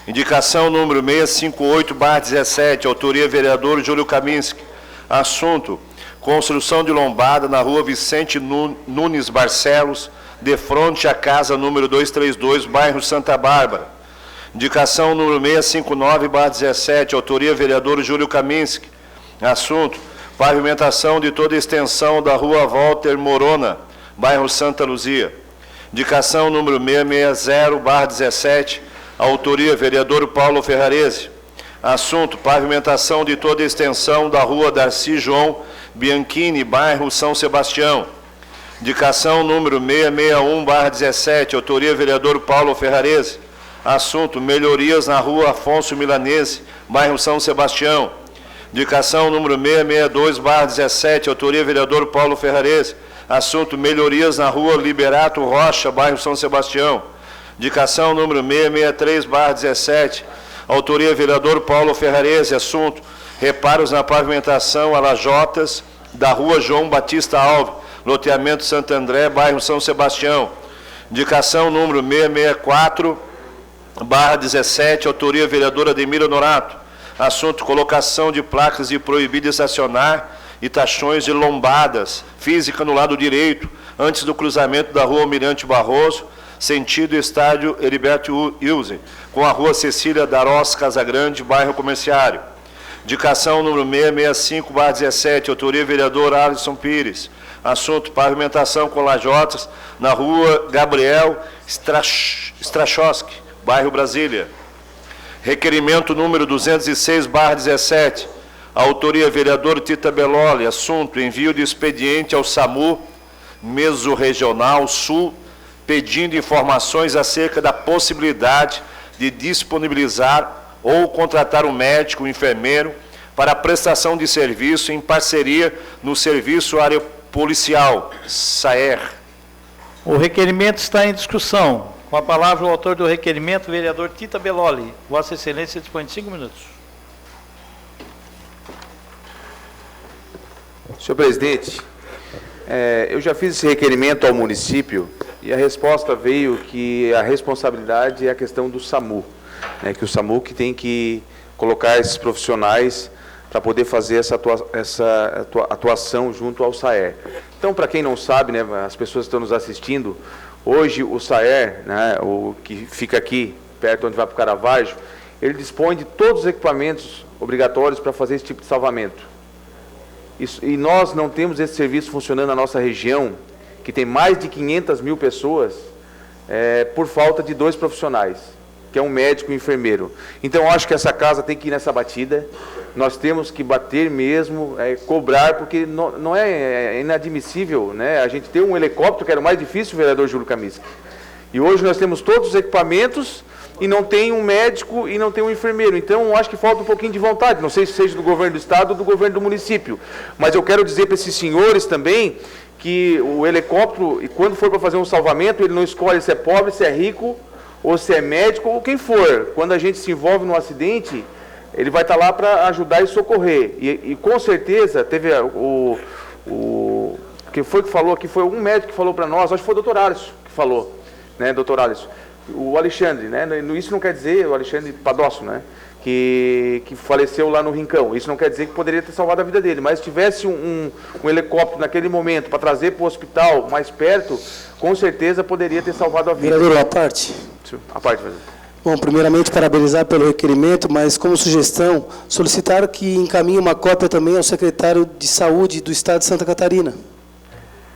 Indicação número 658/17. Autoria, vereador Júlio Kaminski. Assunto, construção de lombada na rua Vicente Nunes Barcelos, de frente à casa número 232, bairro Santa Bárbara. Indicação número 659/17, autoria vereador Júlio Kaminski. Assunto, pavimentação de toda a extensão da rua Walter Morona, bairro Santa Luzia. Indicação número 660/17, autoria vereador Paulo Ferrarese. Assunto, pavimentação de toda a extensão da rua Darcy João Bianchini, bairro São Sebastião. Indicação número 661/17, autoria vereador Paulo Ferrarese. Assunto, melhorias na rua Afonso Milanese, bairro São Sebastião. Indicação número 662/17, autoria vereador Paulo Ferrarese. Assunto, melhorias na rua Liberato Rocha, bairro São Sebastião. Indicação número 663/17, autoria vereador Paulo Ferrarese. Assunto, reparos na pavimentação a lajotas da rua João Batista Alves, loteamento Santo André, bairro São Sebastião. Indicação número 664/17, autoria vereadora Ademira Norato. Assunto, colocação de placas de proibido estacionar e taxões de lombadas física no lado direito, antes do cruzamento da rua Almirante Barroso, sentido estádio Heriberto Wilson, com a rua Cecília Darós Casagrande, bairro Comerciário. Indicação número 665/17, autoria vereador Alisson Pires. Assunto, pavimentação com lajotas na rua Gabriel Strachowski, bairro Brasília. Requerimento número 206/17, autoria vereador Tita Belloli. Assunto, envio de expediente ao SAMU Mesorregional Sul, pedindo informações acerca da possibilidade de disponibilizar ou contratar um médico, um enfermeiro, para a prestação de serviço em parceria no Serviço Área Policial, SAER. O requerimento está em discussão. Com a palavra o autor do requerimento, vereador Tita Belloli. Vossa Excelência dispõe de 5 minutos. Senhor presidente, eu já fiz esse requerimento ao município e a resposta veio que a responsabilidade é a questão do SAMU, que o SAMU que tem que colocar esses profissionais para poder fazer essa atuação junto ao SAER. Então, para quem não sabe, as pessoas que estão nos assistindo, hoje o SAER, o que fica aqui, perto onde vai para o Caravaggio, ele dispõe de todos os equipamentos obrigatórios para fazer esse tipo de salvamento. E nós não temos esse serviço funcionando na nossa região, que tem mais de 500 mil pessoas, por falta de 2 profissionais, que é um médico e um enfermeiro. Então, eu acho que essa casa tem que ir nessa batida. Nós temos que bater mesmo, cobrar, porque não é inadmissível, a gente ter um helicóptero, que era o mais difícil, vereador Júlio Kaminski. E hoje nós temos todos os equipamentos e não tem um médico e não tem um enfermeiro. Então, eu acho que falta um pouquinho de vontade, não sei se seja do governo do estado ou do governo do município. Mas eu quero dizer para esses senhores também que o helicóptero, e quando for para fazer um salvamento, ele não escolhe se é pobre, se é rico, ou se é médico, ou quem for. Quando a gente se envolve num acidente, ele vai estar lá para ajudar e socorrer. E com certeza, teve quem foi que falou aqui, foi um médico que falou para nós, acho que foi o doutor Alisson que falou, né, doutor Alisson, o Alexandre, né, isso não quer dizer, o Alexandre Padosso, né, que faleceu lá no Rincão, isso não quer dizer que poderia ter salvado a vida dele, mas se tivesse um helicóptero naquele momento para trazer para o hospital mais perto, com certeza poderia ter salvado a vida. Vereador, a parte. A parte, vereador. Bom, primeiramente, parabenizar pelo requerimento, mas como sugestão, solicitar que encaminhe uma cópia também ao secretário de Saúde do Estado de Santa Catarina.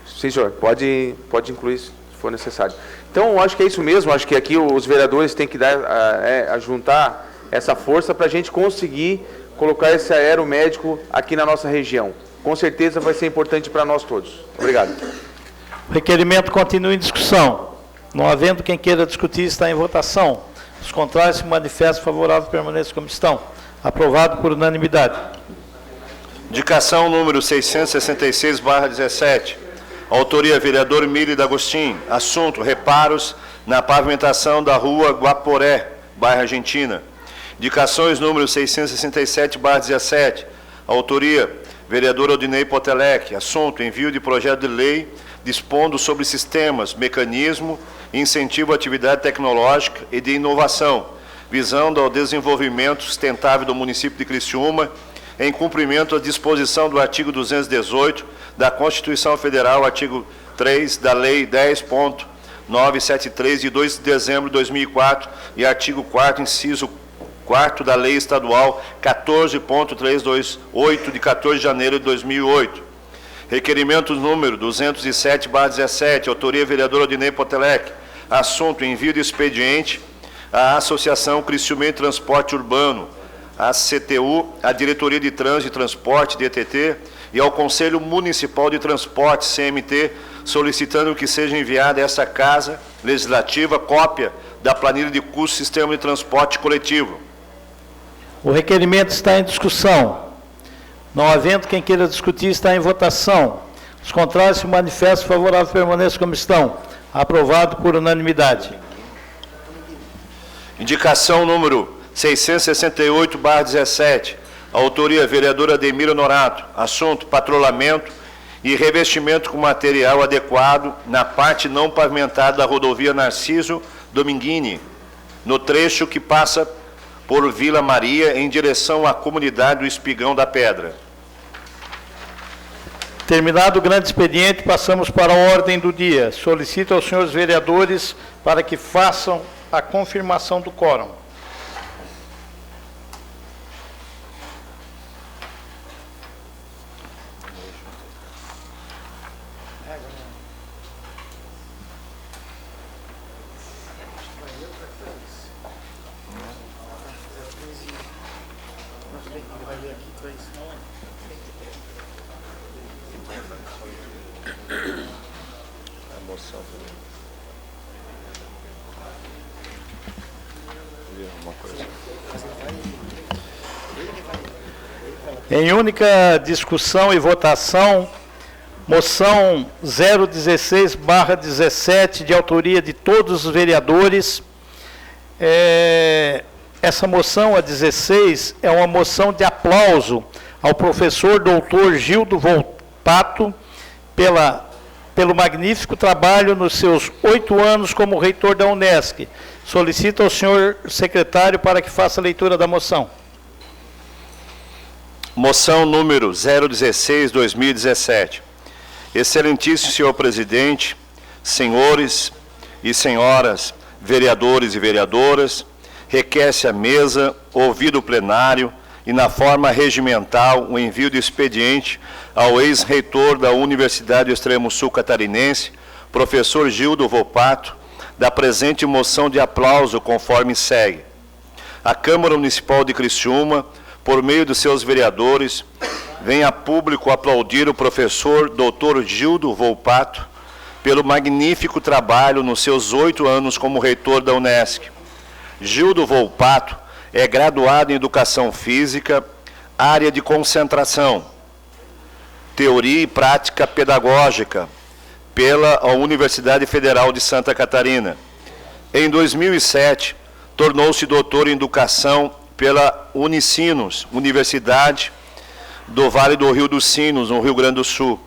Sim, senhor. Pode incluir, se for necessário. Então, acho que é isso mesmo. Acho que aqui os vereadores têm que juntar essa força para a gente conseguir colocar esse aeromédico aqui na nossa região. Com certeza vai ser importante para nós todos. Obrigado. O requerimento continua em discussão. Não havendo quem queira discutir, está em votação. Os contrários se manifestam favorável, permaneçam como estão. Aprovado por unanimidade. Indicação número 666/17. Autoria, vereador Mili D'Agostin. Assunto, reparos na pavimentação da rua Guaporé, bairro Argentina. Indicações número 667/17. Autoria, vereador Odinei Potelec. Assunto, envio de projeto de lei dispondo sobre sistemas, mecanismo e incentivo à atividade tecnológica e de inovação, visando ao desenvolvimento sustentável do município de Criciúma, em cumprimento à disposição do artigo 218 da Constituição Federal, artigo 3 da Lei 10.973, de 2 de dezembro de 2004, e artigo 4º, inciso 4º da Lei Estadual 14.328, de 14 de janeiro de 2008. Requerimento número 207/17, autoria vereador Odinei Potelec. Assunto, envio de expediente à Associação Criciúmense Transporte Urbano, à CTU, à Diretoria de Trânsito e Transporte, DTT, e ao Conselho Municipal de Transporte, CMT, solicitando que seja enviada a essa Casa Legislativa cópia da planilha de custo do sistema de transporte coletivo. O requerimento está em discussão. Não havendo quem queira discutir, está em votação. Os contrários se manifestam favorável, permaneçam como estão. Aprovado por unanimidade. Indicação número 668/17. Autoria, vereadora Ademira Norato. Assunto, patrulhamento e revestimento com material adequado na parte não pavimentada da rodovia Narciso Dominguini, no trecho que passa por Vila Maria, em direção à comunidade do Espigão da Pedra. Terminado o grande expediente, passamos para a ordem do dia. Solicito aos senhores vereadores para que façam a confirmação do quórum. Em única discussão e votação, moção 016/17, de autoria de todos os vereadores. Essa moção, a 16, é uma moção de aplauso ao professor doutor Gildo Volpato pelo magnífico trabalho nos seus 8 anos como reitor da Unesc. Solicito ao senhor secretário para que faça a leitura da moção. Moção número 016/2017. Excelentíssimo senhor presidente, senhores e senhoras, vereadores e vereadoras, requer-se à mesa, ouvido o plenário e na forma regimental o envio de expediente ao ex-reitor da Universidade do Extremo Sul Catarinense, professor Gildo Volpato, da presente moção de aplauso conforme segue. A Câmara Municipal de Criciúma, por meio de seus vereadores, vem a público aplaudir o professor Dr. Gildo Volpato pelo magnífico trabalho nos seus 8 anos como reitor da Unesc, Gildo Volpato é graduado em Educação Física, área de concentração, Teoria e Prática Pedagógica, pela Universidade Federal de Santa Catarina. Em 2007, tornou-se doutor em Educação pela Unicinos, Universidade do Vale do Rio dos Sinos, no Rio Grande do Sul.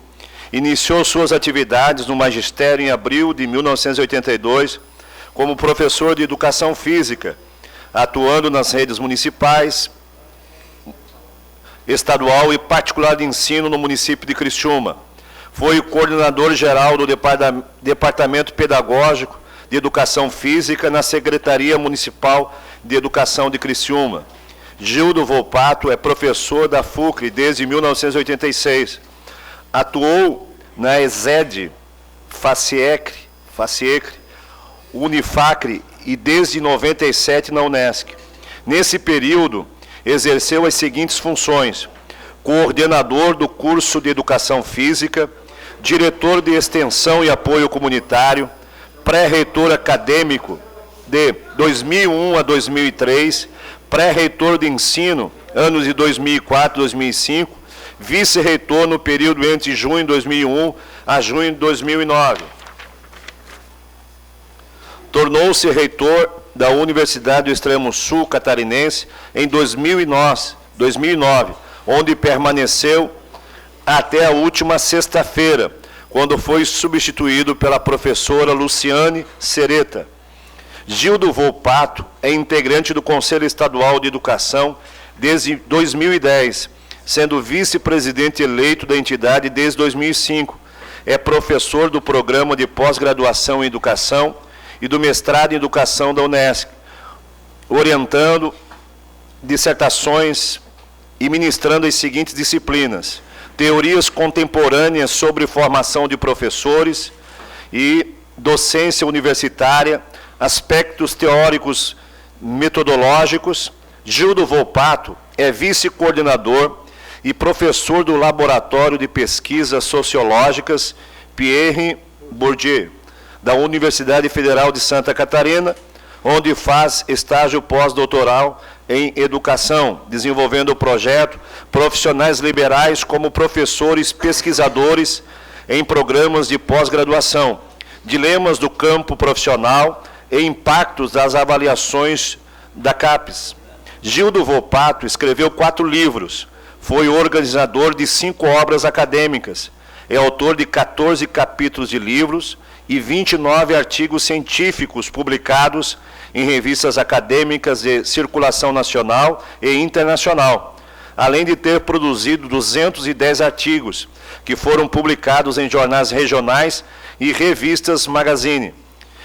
Iniciou suas atividades no magistério em abril de 1982, como professor de Educação Física, atuando nas redes municipais, estadual e particular de ensino no município de Criciúma. Foi o coordenador geral do Departamento Pedagógico de Educação Física na Secretaria Municipal de Educação de Criciúma. Gildo Volpato é professor da FUCRE desde 1986. Atuou na ESED, FACIECRE, Unifacre e desde 97 na Unesc. Nesse período, exerceu as seguintes funções: coordenador do curso de Educação Física, diretor de Extensão e Apoio Comunitário, pré-reitor acadêmico de 2001 a 2003, pré-reitor de ensino, anos de 2004 a 2005, vice-reitor no período entre junho de 2001 a junho de 2009. Tornou-se reitor da Universidade do Extremo Sul Catarinense em 2009, onde permaneceu até a última sexta-feira, quando foi substituído pela professora Luciane Sereta. Gildo Volpato é integrante do Conselho Estadual de Educação desde 2010, sendo vice-presidente eleito da entidade desde 2005. É professor do Programa de Pós-Graduação em Educação e do Mestrado em Educação da Unesc, orientando dissertações e ministrando as seguintes disciplinas: Teorias Contemporâneas sobre Formação de Professores e Docência Universitária, Aspectos Teóricos Metodológicos. Gildo Volpato é vice-coordenador e professor do Laboratório de Pesquisas Sociológicas Pierre Bourdieu, da Universidade Federal de Santa Catarina, onde faz estágio pós-doutoral em educação, desenvolvendo o projeto Profissionais Liberais como professores pesquisadores em programas de pós-graduação, dilemas do campo profissional e impactos das avaliações da CAPES. Gildo Volpato escreveu 4 livros, foi organizador de 5 obras acadêmicas, é autor de 14 capítulos de livros e 29 artigos científicos publicados em revistas acadêmicas de circulação nacional e internacional, além de ter produzido 210 artigos, que foram publicados em jornais regionais e revistas magazine.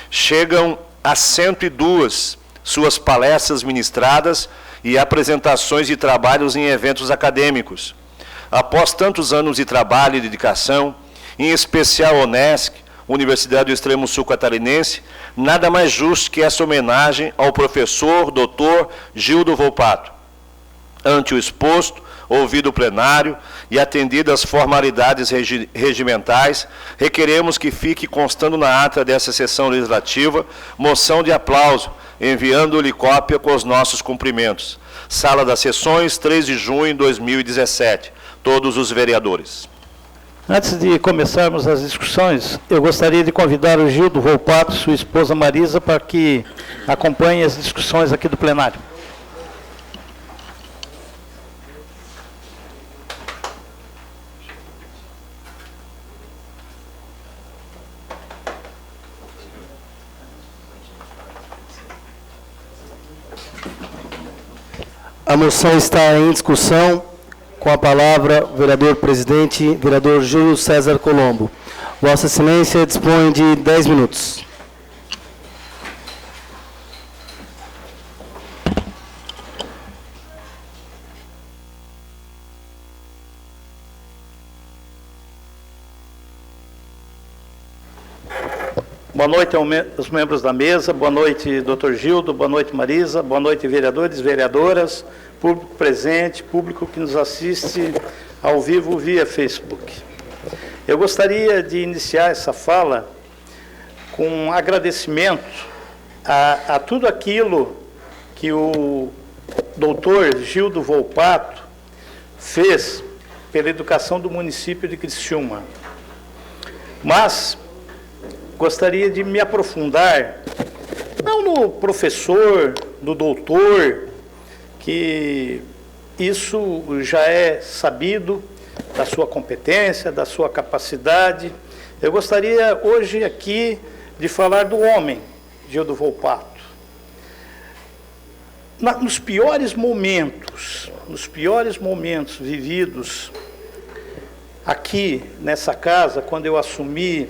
Chegam a 102 suas palestras ministradas e apresentações de trabalhos em eventos acadêmicos. Após tantos anos de trabalho e dedicação, em especial a Unesc, Universidade do Extremo Sul Catarinense, nada mais justo que essa homenagem ao professor Dr. Gildo Volpato. Ante o exposto, ouvido o plenário e atendidas as formalidades regimentais, requeremos que fique constando na ata dessa sessão legislativa moção de aplauso, enviando-lhe cópia com os nossos cumprimentos. Sala das Sessões, 3 de junho de 2017. Todos os vereadores. Antes de começarmos as discussões, eu gostaria de convidar o Gildo Volpato e sua esposa Marisa para que acompanhem as discussões aqui do plenário. A moção está em discussão. Com a palavra, o vereador presidente, vereador Júlio César Colombo. Vossa Excelência dispõe de 10 minutos. Boa noite aos membros da mesa, boa noite, doutor Gildo, boa noite, Marisa, boa noite, vereadores, vereadoras, público presente, público que nos assiste ao vivo via Facebook. Eu gostaria de iniciar essa fala com um agradecimento a tudo aquilo que o doutor Gildo Volpato fez pela educação do município de Criciúma. Mas gostaria de me aprofundar, não no professor, no doutor, que isso já é sabido, da sua competência, da sua capacidade. Eu gostaria hoje aqui de falar do homem, Gildo Volpato. Nos piores momentos vividos aqui nessa casa, quando eu assumi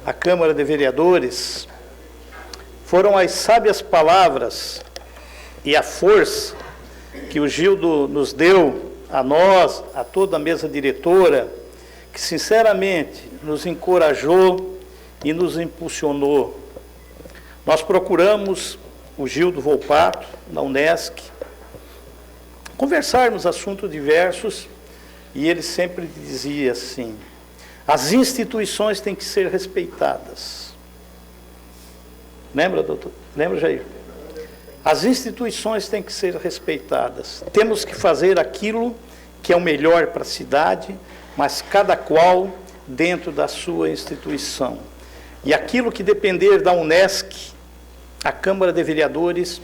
a Câmara de Vereadores, foram as sábias palavras e a força que o Gildo nos deu, a nós, a toda a mesa diretora, que sinceramente nos encorajou e nos impulsionou. Nós procuramos o Gildo Volpato, na Unesc, conversarmos assuntos diversos, e ele sempre dizia assim: as instituições têm que ser respeitadas. Lembra, doutor? Lembra, Jair? As instituições têm que ser respeitadas. Temos que fazer aquilo que é o melhor para a cidade, mas cada qual dentro da sua instituição. E aquilo que depender da Unesc, a Câmara de Vereadores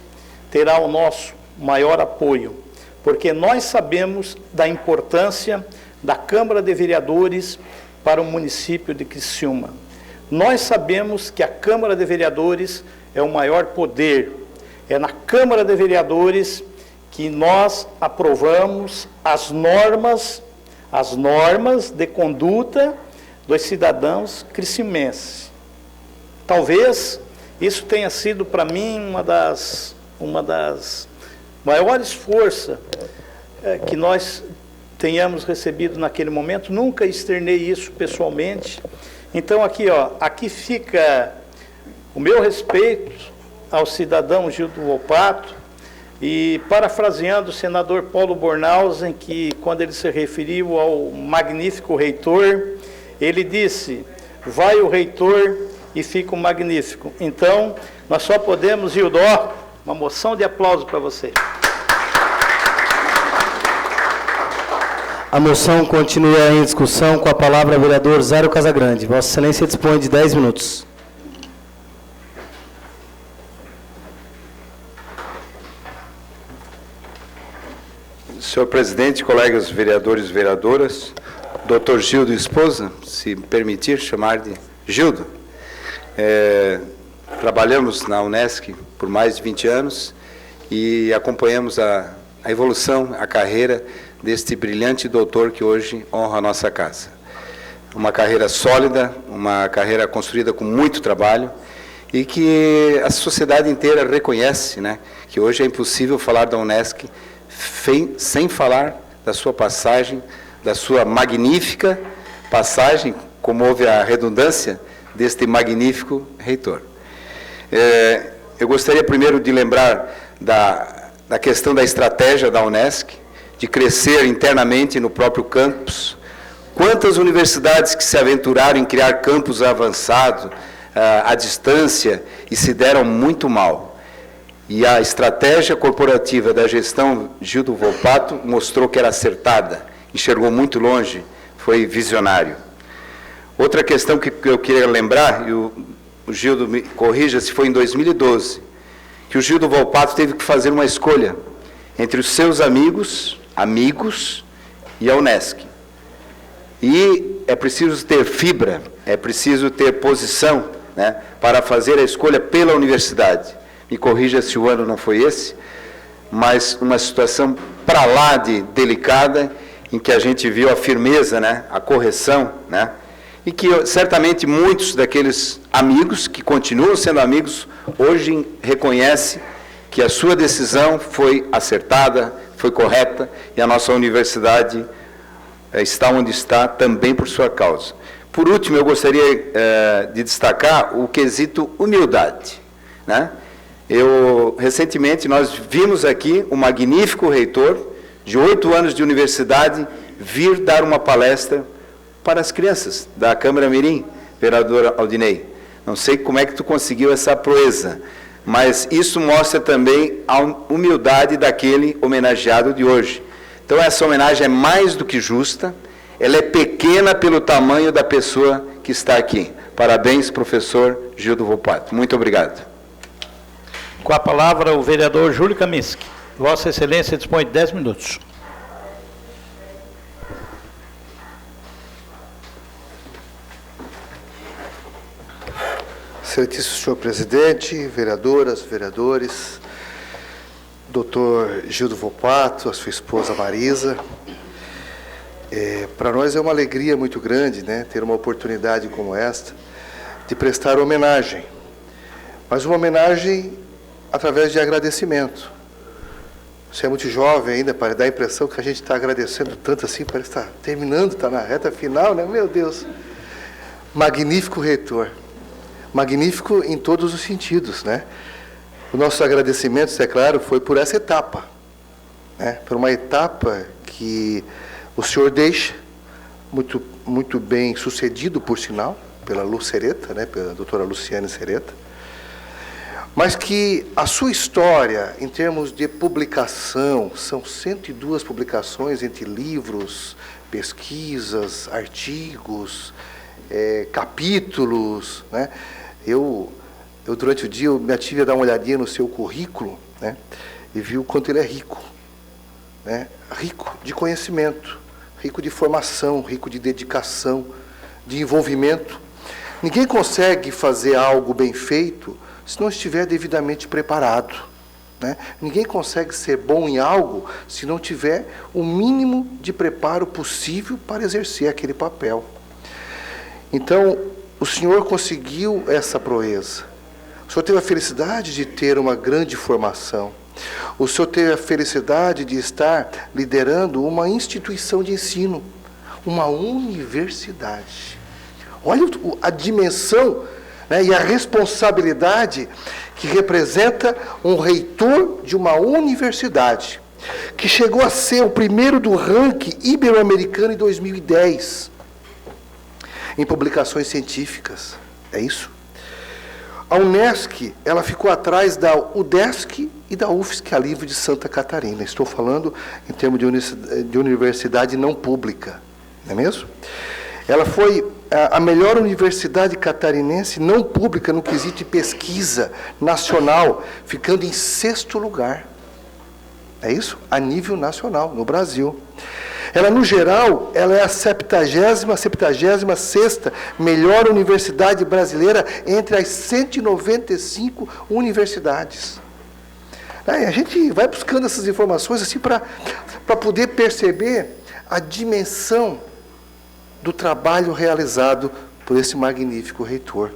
terá o nosso maior apoio, porque nós sabemos da importância da Câmara de Vereadores para o município de Criciúma. Nós sabemos que a Câmara de Vereadores é o maior poder. É na Câmara de Vereadores que nós aprovamos as normas de conduta dos cidadãos criciumenses. Talvez isso tenha sido para mim uma das maiores forças que nós tenhamos recebido naquele momento. Nunca externei isso pessoalmente. Então aqui fica o meu respeito ao cidadão Gildo Volpato, e parafraseando o senador Paulo Bornhausen, que quando ele se referiu ao magnífico reitor, ele disse: vai o reitor e fica o magnífico. Então, nós só podemos, Gildo, uma moção de aplauso para você. A moção continua em discussão. Com a palavra o vereador Zário Casagrande. Vossa Excelência dispõe de 10 minutos. Senhor presidente, colegas vereadores e vereadoras, doutor Gildo esposa, se me permitir chamar de Gildo. Trabalhamos na Unesc por mais de 20 anos e acompanhamos a evolução, a carreira deste brilhante doutor que hoje honra a nossa casa. Uma carreira sólida, uma carreira construída com muito trabalho e que a sociedade inteira reconhece, né, que hoje é impossível falar da Unesc sem falar da sua passagem, da sua magnífica passagem, como houve a redundância deste magnífico reitor. Eu gostaria primeiro de lembrar da questão da estratégia da Unesc, de crescer internamente no próprio campus. Quantas universidades que se aventuraram em criar campus avançados, à distância, e se deram muito mal. E a estratégia corporativa da gestão Gildo Volpato mostrou que era acertada, enxergou muito longe, foi visionário. Outra questão que eu queria lembrar, e o Gildo me corrija se foi em 2012, que o Gildo Volpato teve que fazer uma escolha entre os seus amigos e a Unesc. E é preciso ter fibra, é preciso ter posição, né, para fazer a escolha pela universidade. Me corrija se o ano não foi esse, mas uma situação para lá de delicada, em que a gente viu a firmeza, né, a correção, né, e que certamente muitos daqueles amigos, que continuam sendo amigos, hoje reconhecem que a sua decisão foi acertada, foi correta, e a nossa universidade está onde está também por sua causa. Por último, eu gostaria de destacar o quesito humildade, né? Recentemente, nós vimos aqui um magnífico reitor, de 8 anos de universidade, vir dar uma palestra para as crianças da Câmara Mirim, vereadora Aldinei. Não sei como é que tu conseguiu essa proeza, mas isso mostra também a humildade daquele homenageado de hoje. Então essa homenagem é mais do que justa, ela é pequena pelo tamanho da pessoa que está aqui. Parabéns, professor Gildo Volpato. Muito obrigado. Com a palavra o vereador Júlio Kaminski. Vossa Excelência dispõe de 10 minutos. Excelentíssimo senhor presidente, vereadoras, vereadores, doutor Gildo Volpato, a sua esposa Marisa. Para nós é uma alegria muito grande, né, ter uma oportunidade como esta de prestar homenagem, mas uma homenagem através de agradecimento. Você é muito jovem ainda, para dar a impressão que a gente está agradecendo tanto assim, parece estar terminando, está na reta final, né? Meu Deus! Magnífico reitor. Magnífico em todos os sentidos, né? O nosso agradecimento, é claro, foi por essa etapa, né? Por uma etapa que o senhor deixa, muito bem sucedido, por sinal, pela Lu Sereta, né? Pela doutora Luciane Sereta, mas que a sua história, em termos de publicação, são 102 publicações entre livros, pesquisas, artigos, capítulos, né? Eu durante o dia, eu me ative a dar uma olhadinha no seu currículo, né? E vi o quanto ele é rico, né? Rico de conhecimento, rico de formação, rico de dedicação, de envolvimento. Ninguém consegue fazer algo bem feito se não estiver devidamente preparado, né? Ninguém consegue ser bom em algo se não tiver o mínimo de preparo possível para exercer aquele papel. Então, o senhor conseguiu essa proeza. O senhor teve a felicidade de ter uma grande formação. O senhor teve a felicidade de estar liderando uma instituição de ensino, uma universidade. Olha a dimensão, né, e a responsabilidade que representa um reitor de uma universidade, que chegou a ser o primeiro do ranking ibero-americano em 2010, em publicações científicas. É isso? A Unesc, ela ficou atrás da UDESC e da UFSC, a nível de Santa Catarina. Estou falando em termos de universidade não pública, não é mesmo? Ela foi a melhor universidade catarinense não pública no quesito de pesquisa nacional, ficando em 6º lugar. É isso? A nível nacional, no Brasil. Ela, no geral, ela é a 76ª melhor universidade brasileira entre as 195 universidades. A gente vai buscando essas informações assim para poder perceber a dimensão do trabalho realizado por esse magnífico reitor.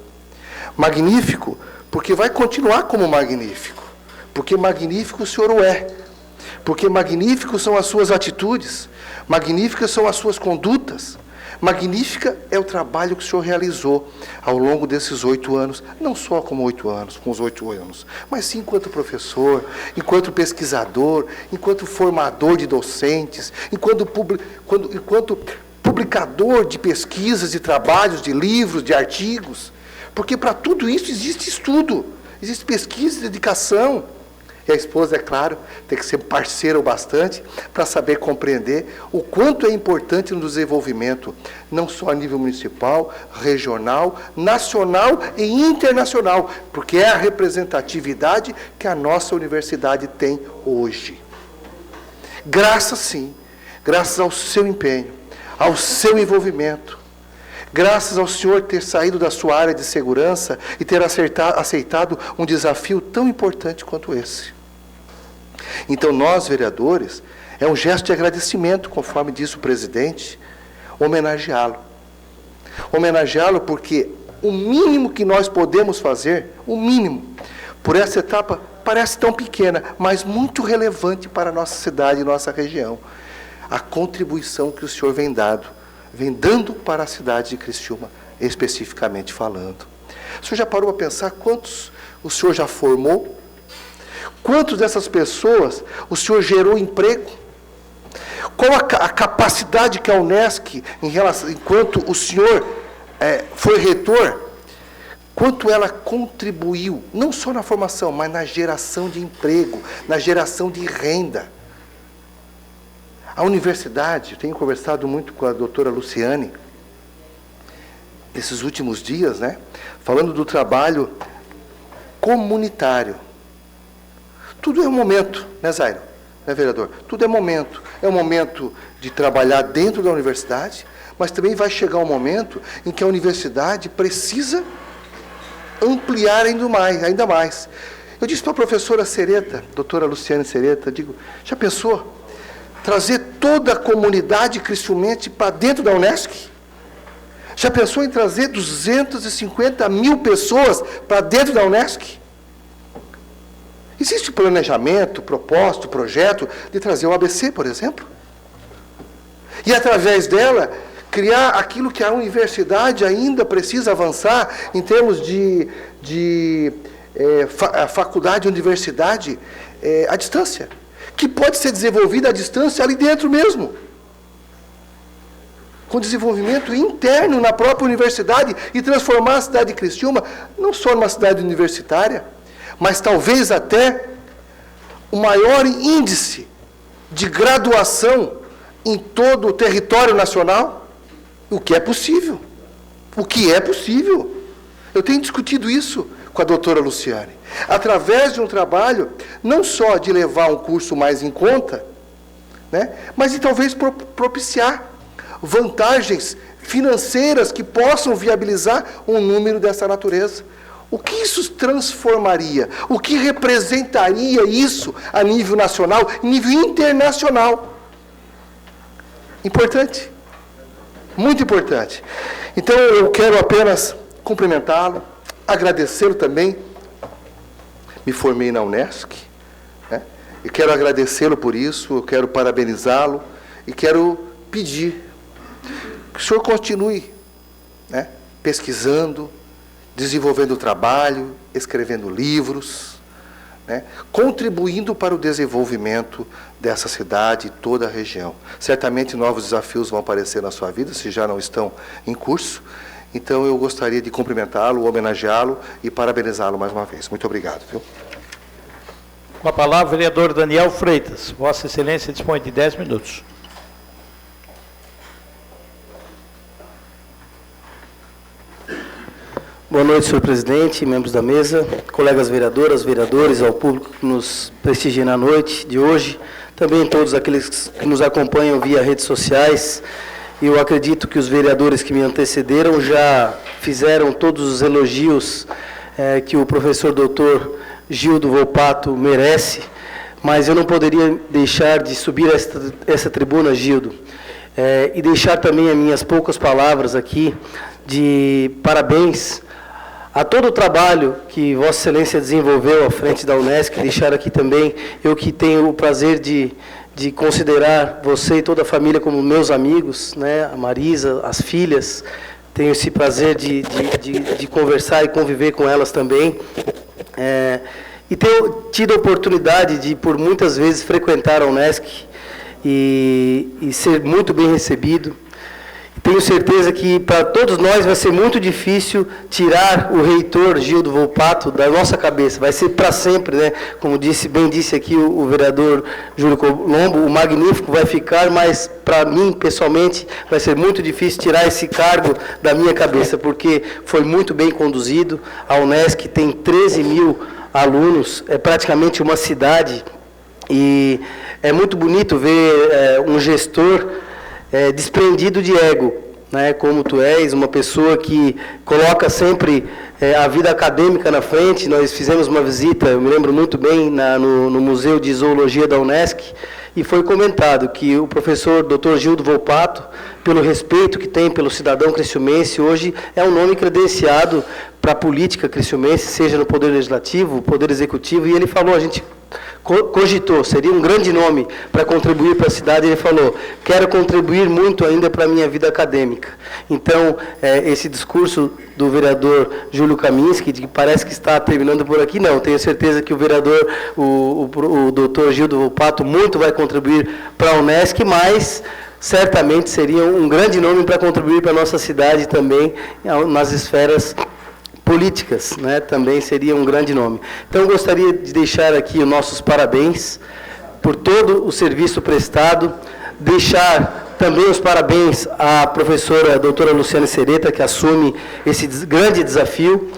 Magnífico porque vai continuar como magnífico, porque magnífico o senhor o é, porque magníficos são as suas atitudes, magníficas são as suas condutas, magnífica é o trabalho que o senhor realizou ao longo desses 8 anos, não só como 8 anos, com os 8 anos, mas sim enquanto professor, enquanto pesquisador, enquanto formador de docentes, enquanto publicador de pesquisas, de trabalhos, de livros, de artigos, porque para tudo isso existe estudo, existe pesquisa e dedicação. E a esposa, é claro, tem que ser parceira o bastante para saber compreender o quanto é importante no desenvolvimento, não só a nível municipal, regional, nacional e internacional, porque é a representatividade que a nossa universidade tem hoje. Graças, sim, graças ao seu empenho, ao seu envolvimento, graças ao senhor ter saído da sua área de segurança e ter aceitado um desafio tão importante quanto esse. Então, nós, vereadores, é um gesto de agradecimento, conforme disse o presidente, homenageá-lo. Homenageá-lo porque o mínimo que nós podemos fazer, o mínimo, por essa etapa, parece tão pequena, mas muito relevante para a nossa cidade e nossa região. A contribuição que o senhor vem dando para a cidade de Criciúma, especificamente falando. O senhor já parou a pensar quantos o senhor já formou? Quantas dessas pessoas o senhor gerou emprego? Qual a capacidade que a Unesc, enquanto o senhor foi reitor, quanto ela contribuiu, não só na formação, mas na geração de emprego, na geração de renda. A universidade, eu tenho conversado muito com a doutora Luciane, nesses últimos dias, né, falando do trabalho comunitário. Tudo é um momento, né, Zairo? Né, vereador? Tudo é momento. É um momento de trabalhar dentro da universidade, mas também vai chegar um momento em que a universidade precisa ampliar ainda mais. Eu disse para a professora Sereta, doutora Luciane Sereta, digo, já pensou trazer toda a comunidade cristiumense para dentro da Unesc? Já pensou em trazer 250 mil pessoas para dentro da Unesc? Existe planejamento, propósito, projeto de trazer o ABC, por exemplo? E através dela, criar aquilo que a universidade ainda precisa avançar em termos de faculdade, universidade, à distância, que pode ser desenvolvida à distância ali dentro mesmo, com desenvolvimento interno na própria universidade e transformar a cidade de Criciúma não só numa cidade universitária, mas talvez até o maior índice de graduação em todo o território nacional. O que é possível. O que é possível. Eu tenho discutido isso com a doutora Luciane. Através de um trabalho, não só de levar um curso mais em conta, né, mas de talvez propiciar vantagens financeiras que possam viabilizar um número dessa natureza. O que isso transformaria? O que representaria isso a nível nacional, nível internacional? Importante. Muito importante. Então, eu quero apenas cumprimentá-lo, agradecê-lo também. Me formei na Unesc, né? E quero agradecê-lo por isso, eu quero parabenizá-lo e quero pedir que o senhor continue, né, pesquisando, desenvolvendo trabalho, escrevendo livros, né, contribuindo para o desenvolvimento dessa cidade e toda a região. Certamente novos desafios vão aparecer na sua vida, se já não estão em curso. Então eu gostaria de cumprimentá-lo, homenageá-lo e parabenizá-lo mais uma vez. Muito obrigado. Viu? Com a palavra, o vereador Daniel Freitas. Vossa Excelência dispõe de 10 minutos. Boa noite, senhor presidente, membros da mesa, colegas vereadoras, vereadores, ao público que nos prestigia na noite de hoje, também todos aqueles que nos acompanham via redes sociais. Eu acredito que os vereadores que me antecederam já fizeram todos os elogios que o professor doutor Gildo Volpato merece, mas eu não poderia deixar de subir essa tribuna, Gildo, e deixar também as minhas poucas palavras aqui de parabéns a todo o trabalho que Vossa Excelência desenvolveu à frente da Unesc, deixar aqui também, eu que tenho o prazer de considerar você e toda a família como meus amigos, né, a Marisa, as filhas, tenho esse prazer de conversar e conviver com elas também, e tenho tido a oportunidade de, por muitas vezes, frequentar a Unesc e ser muito bem recebido. Tenho certeza que para todos nós vai ser muito difícil tirar o reitor Gildo Volpato da nossa cabeça. Vai ser para sempre, né? Como bem disse aqui o vereador Júlio Colombo, o magnífico vai ficar, mas para mim, pessoalmente, vai ser muito difícil tirar esse cargo da minha cabeça, porque foi muito bem conduzido. A Unesc tem 13 mil alunos, é praticamente uma cidade, e é muito bonito ver um gestor desprendido de ego, né, como tu és, uma pessoa que coloca sempre a vida acadêmica na frente. Nós fizemos uma visita, eu me lembro muito bem, no Museu de Zoologia da Unesc, e foi comentado que o professor Dr. Gildo Volpato, pelo respeito que tem pelo cidadão criciumense, hoje é um nome credenciado para a política criciumense, seja no Poder Legislativo, Poder Executivo, e ele falou, a gente cogitou, seria um grande nome para contribuir para a cidade. Ele falou, quero contribuir muito ainda para a minha vida acadêmica. Então, esse discurso do vereador Júlio Kaminski, que parece que está terminando por aqui, não, tenho certeza que o vereador, o doutor Gildo Volpato, muito vai contribuir para a Unesc, mas certamente seria um grande nome para contribuir para a nossa cidade também, nas esferas políticas, né, também seria um grande nome. Então, eu gostaria de deixar aqui os nossos parabéns por todo o serviço prestado, deixar também os parabéns à professora doutora Luciane Sereta, que assume esse grande desafio.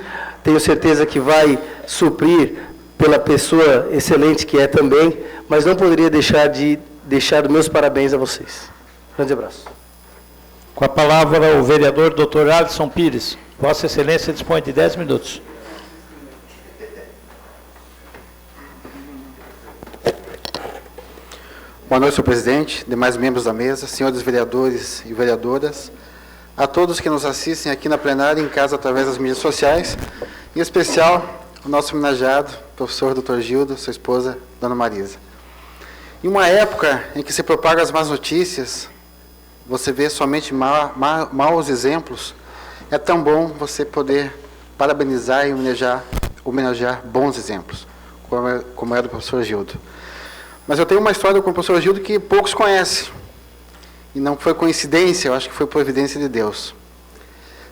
Tenho certeza que vai suprir pela pessoa excelente que é também, mas não poderia deixar de deixar os meus parabéns a vocês. Grande abraço. Com a palavra o vereador Dr. Alisson Pires. Vossa Excelência dispõe de 10 minutos. Boa noite, senhor presidente, demais membros da mesa, senhores vereadores e vereadoras, a todos que nos assistem aqui na plenária e em casa através das mídias sociais, em especial o nosso homenageado, professor Dr. Gildo, sua esposa, dona Marisa. Em uma época em que se propagam as más notícias, você vê somente maus exemplos, é tão bom você poder parabenizar e homenagear bons exemplos, como é do professor Gildo. Mas eu tenho uma história com o professor Gildo que poucos conhecem, e não foi coincidência, eu acho que foi providência de Deus.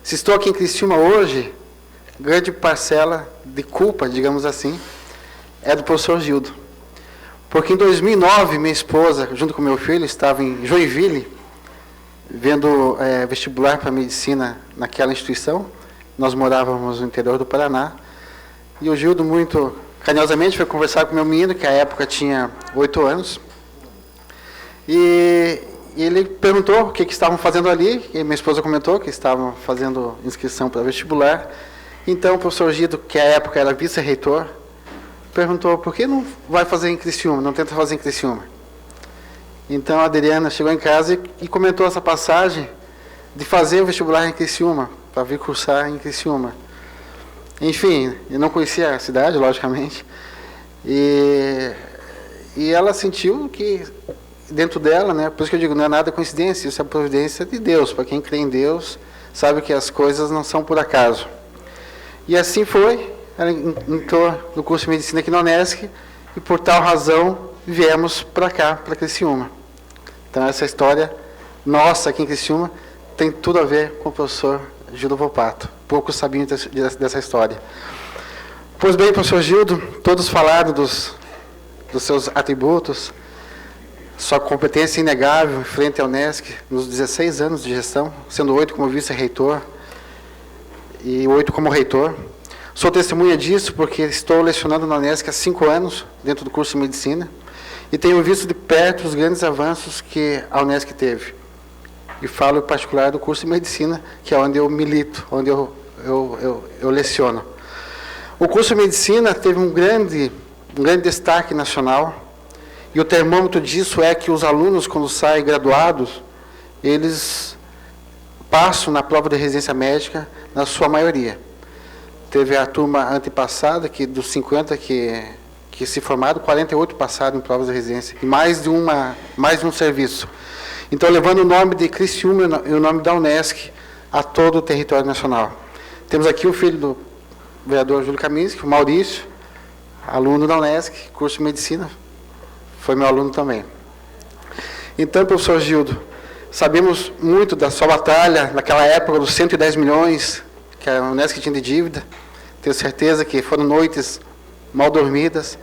Se estou aqui em Criciúma hoje, grande parcela de culpa, digamos assim, é do professor Gildo. Porque em 2009, minha esposa, junto com meu filho, estava em Joinville, vendo vestibular para medicina naquela instituição. Nós morávamos no interior do Paraná. E o Gildo, muito carinhosamente, foi conversar com meu menino, que à época tinha 8 anos. E ele perguntou o que estavam fazendo ali. E minha esposa comentou que estavam fazendo inscrição para vestibular. Então o professor Gildo, que à época era vice-reitor, perguntou: por que não vai fazer em Criciúma, não tenta fazer em Criciúma? Então a Adriana chegou em casa e comentou essa passagem de fazer o vestibular em Criciúma, para vir cursar em Criciúma. Enfim, eu não conhecia a cidade, logicamente, e ela sentiu que dentro dela, né, por isso que eu digo, não é nada coincidência, isso é providência de Deus. Para quem crê em Deus, sabe que as coisas não são por acaso. E assim foi, ela entrou no curso de medicina aqui na Unesc, e por tal razão viemos para cá, para Criciúma. Então essa história nossa aqui em Criciúma tem tudo a ver com o professor Gildo Volpato. Poucos sabiam dessa história. Pois bem, professor Gildo, todos falaram dos seus atributos, sua competência inegável em frente à Unesc, nos 16 anos de gestão, sendo 8 como vice-reitor e 8 como reitor. Sou testemunha disso porque estou lecionando na Unesc há 5 anos, dentro do curso de medicina, e tenho visto de perto os grandes avanços que a Unesc teve. E falo em particular do curso de medicina, que é onde eu milito, onde eu leciono. O curso de medicina teve um grande destaque nacional, e o termômetro disso é que os alunos, quando saem graduados, eles passam na prova de residência médica, na sua maioria. Teve a turma antepassada, que dos 50 que se formaram, 48 passaram em provas de residência, e mais de um serviço. Então, levando o nome de Criciúma e o nome da Unesc a todo o território nacional. Temos aqui o filho do vereador Júlio Kaminski, o Maurício, aluno da Unesc, curso de medicina, foi meu aluno também. Então, professor Gildo, sabemos muito da sua batalha naquela época dos 110 milhões que a Unesc tinha de dívida. Tenho certeza que foram noites mal dormidas,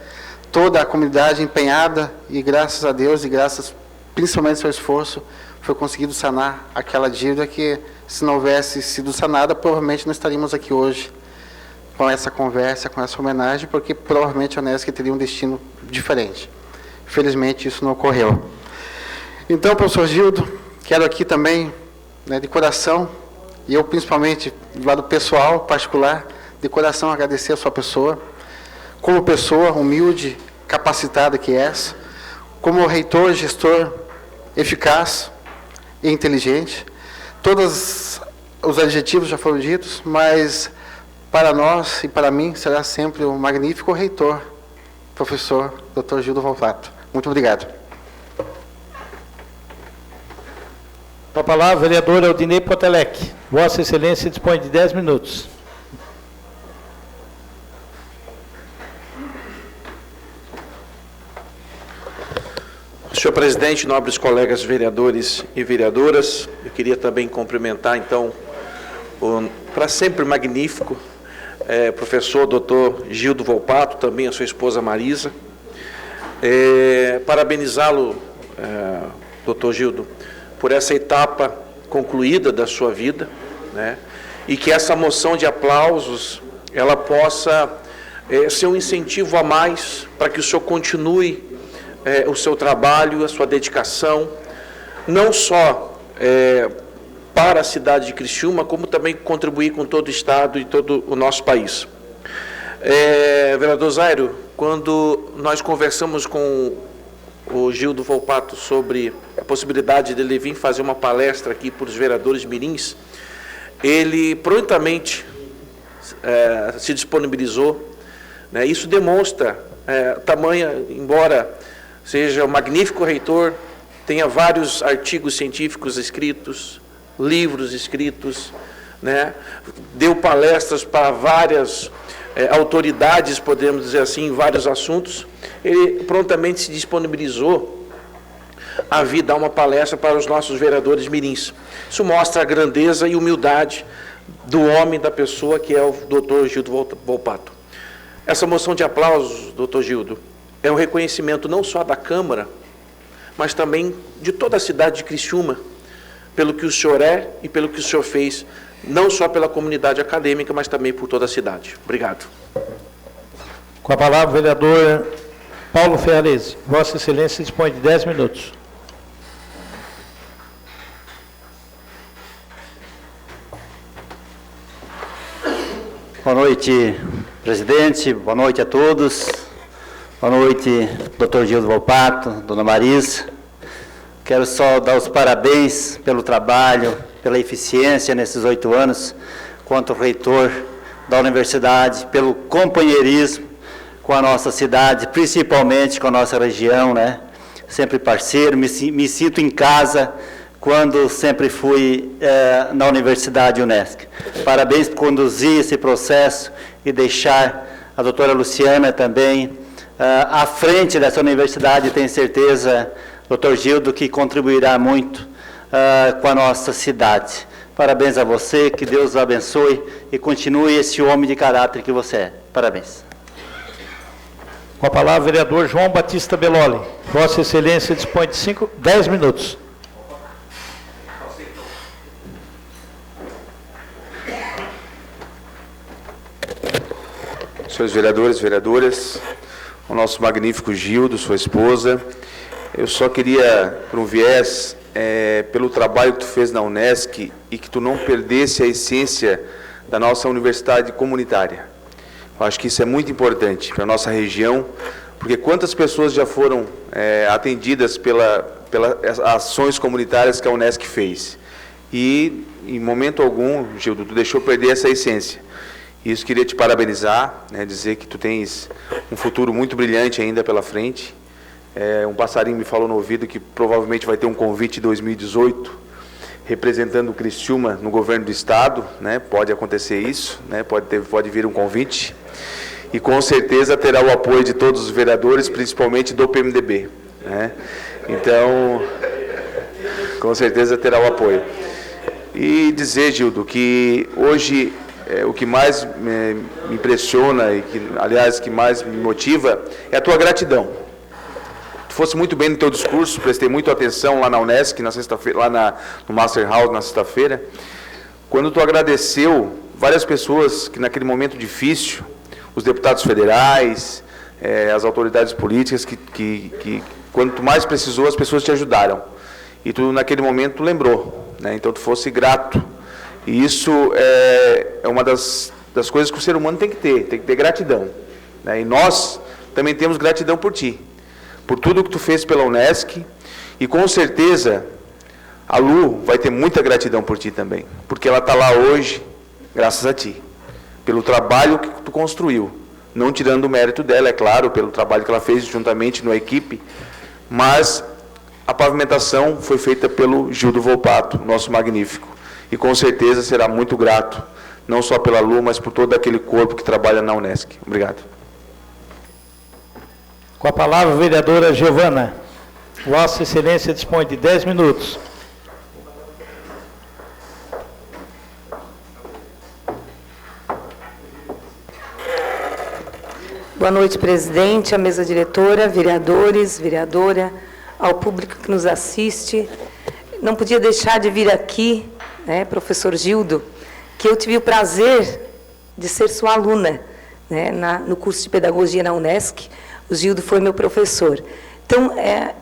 toda a comunidade empenhada, e graças a Deus e graças principalmente ao seu esforço, foi conseguido sanar aquela dívida que, se não houvesse sido sanada, provavelmente não estaríamos aqui hoje com essa conversa, com essa homenagem, porque provavelmente a Unesc teria um destino diferente. Infelizmente, isso não ocorreu. Então, professor Gildo, quero aqui também, de coração, e eu principalmente, do lado pessoal, particular, de coração agradecer a sua pessoa, como pessoa humilde, capacitada que és, como reitor, gestor eficaz e inteligente. Todos os adjetivos já foram ditos, mas para nós e para mim será sempre um magnífico reitor, professor Dr. Gildo Volpato. Muito obrigado. Com a palavra, vereador Aldinei Potelec. Vossa Excelência dispõe de 10 minutos. Senhor presidente, nobres colegas vereadores e vereadoras, eu queria também cumprimentar, então, para sempre magnífico, professor doutor Gildo Volpato, também a sua esposa Marisa. Parabenizá-lo, doutor Gildo, por essa etapa concluída da sua vida, né? E que essa moção de aplausos, ela possa ser um incentivo a mais para que o senhor continue o seu trabalho, a sua dedicação, não só para a cidade de Criciúma, como também contribuir com todo o Estado e todo o nosso país. Vereador Zairo, quando nós conversamos com o Gildo Volpato sobre a possibilidade dele vir fazer uma palestra aqui para os vereadores mirins, ele prontamente se disponibilizou, né? Isso demonstra tamanha, embora seja um magnífico reitor, tenha vários artigos científicos escritos, livros escritos, né? Deu palestras para várias autoridades, podemos dizer assim, em vários assuntos. Ele prontamente se disponibilizou a vir dar uma palestra para os nossos vereadores mirins. Isso mostra a grandeza e humildade do homem, da pessoa que é o doutor Gildo Volpato. Essa moção de aplausos, doutor Gildo, é um reconhecimento não só da Câmara, mas também de toda a cidade de Criciúma, pelo que o senhor é e pelo que o senhor fez, não só pela comunidade acadêmica, mas também por toda a cidade. Obrigado. Com a palavra, o vereador Paulo Ferrarese. Vossa Excelência dispõe de 10 minutos. Boa noite, presidente. Boa noite a todos. Boa noite, doutor Gildo Volpato, dona Marisa. Quero só dar os parabéns pelo trabalho, pela eficiência nesses 8 anos, quanto reitor da universidade, pelo companheirismo com a nossa cidade, principalmente com a nossa região, né? Sempre parceiro, me sinto em casa quando sempre fui na Universidade Unesc. Parabéns por conduzir esse processo e deixar a doutora Luciana também à frente dessa universidade. Tenho certeza, doutor Gildo, que contribuirá muito com a nossa cidade. Parabéns a você, que Deus o abençoe e continue esse homem de caráter que você é. Parabéns. Com a palavra, o vereador João Batista Belloli. Vossa Excelência dispõe de 10 minutos. Senhores vereadores e vereadoras, o nosso magnífico Gildo, sua esposa, eu só queria, por um viés, pelo trabalho que tu fez na Unesc e que tu não perdesse a essência da nossa universidade comunitária. Eu acho que isso é muito importante para a nossa região, porque quantas pessoas já foram atendidas pelas ações comunitárias que a Unesc fez. E, em momento algum, Gildo, tu deixou perder essa essência. Isso, queria te parabenizar, né, dizer que tu tens um futuro muito brilhante ainda pela frente. Um passarinho me falou no ouvido que provavelmente vai ter um convite em 2018, representando o Criciúma no governo do Estado, né? Pode acontecer isso, né? Pode vir um convite. E com certeza terá o apoio de todos os vereadores, principalmente do PMDB, né? Então, com certeza terá o apoio. E dizer, Gildo, que hoje o que mais me impressiona e que, aliás, que mais me motiva é a tua gratidão. Tu fosse muito bem no teu discurso, prestei muita atenção lá na Unesc, na sexta-feira, lá no Master House na sexta-feira, quando tu agradeceu várias pessoas que naquele momento difícil, os deputados federais, as autoridades políticas, que quando tu mais precisou, as pessoas te ajudaram. E tu naquele momento lembrou, né? Então tu fosse grato. E isso é uma das coisas que o ser humano tem que ter gratidão, né? E nós também temos gratidão por ti, por tudo que tu fez pela Unesc, e com certeza a Lu vai ter muita gratidão por ti também, porque ela está lá hoje graças a ti, pelo trabalho que tu construiu, não tirando o mérito dela, é claro, pelo trabalho que ela fez juntamente na equipe, mas a pavimentação foi feita pelo Gildo Volpato, nosso magnífico, e com certeza será muito grato, não só pela Lu, mas por todo aquele corpo que trabalha na Unesc. Obrigado. Com a palavra, a vereadora Giovana. Vossa Excelência dispõe de 10 minutos. Boa noite, presidente, à mesa diretora, vereadores, vereadora, ao público que nos assiste. Não podia deixar de vir aqui, né, professor Gildo, que eu tive o prazer de ser sua aluna, né, no curso de pedagogia na Unesc. O Gildo foi meu professor. Então,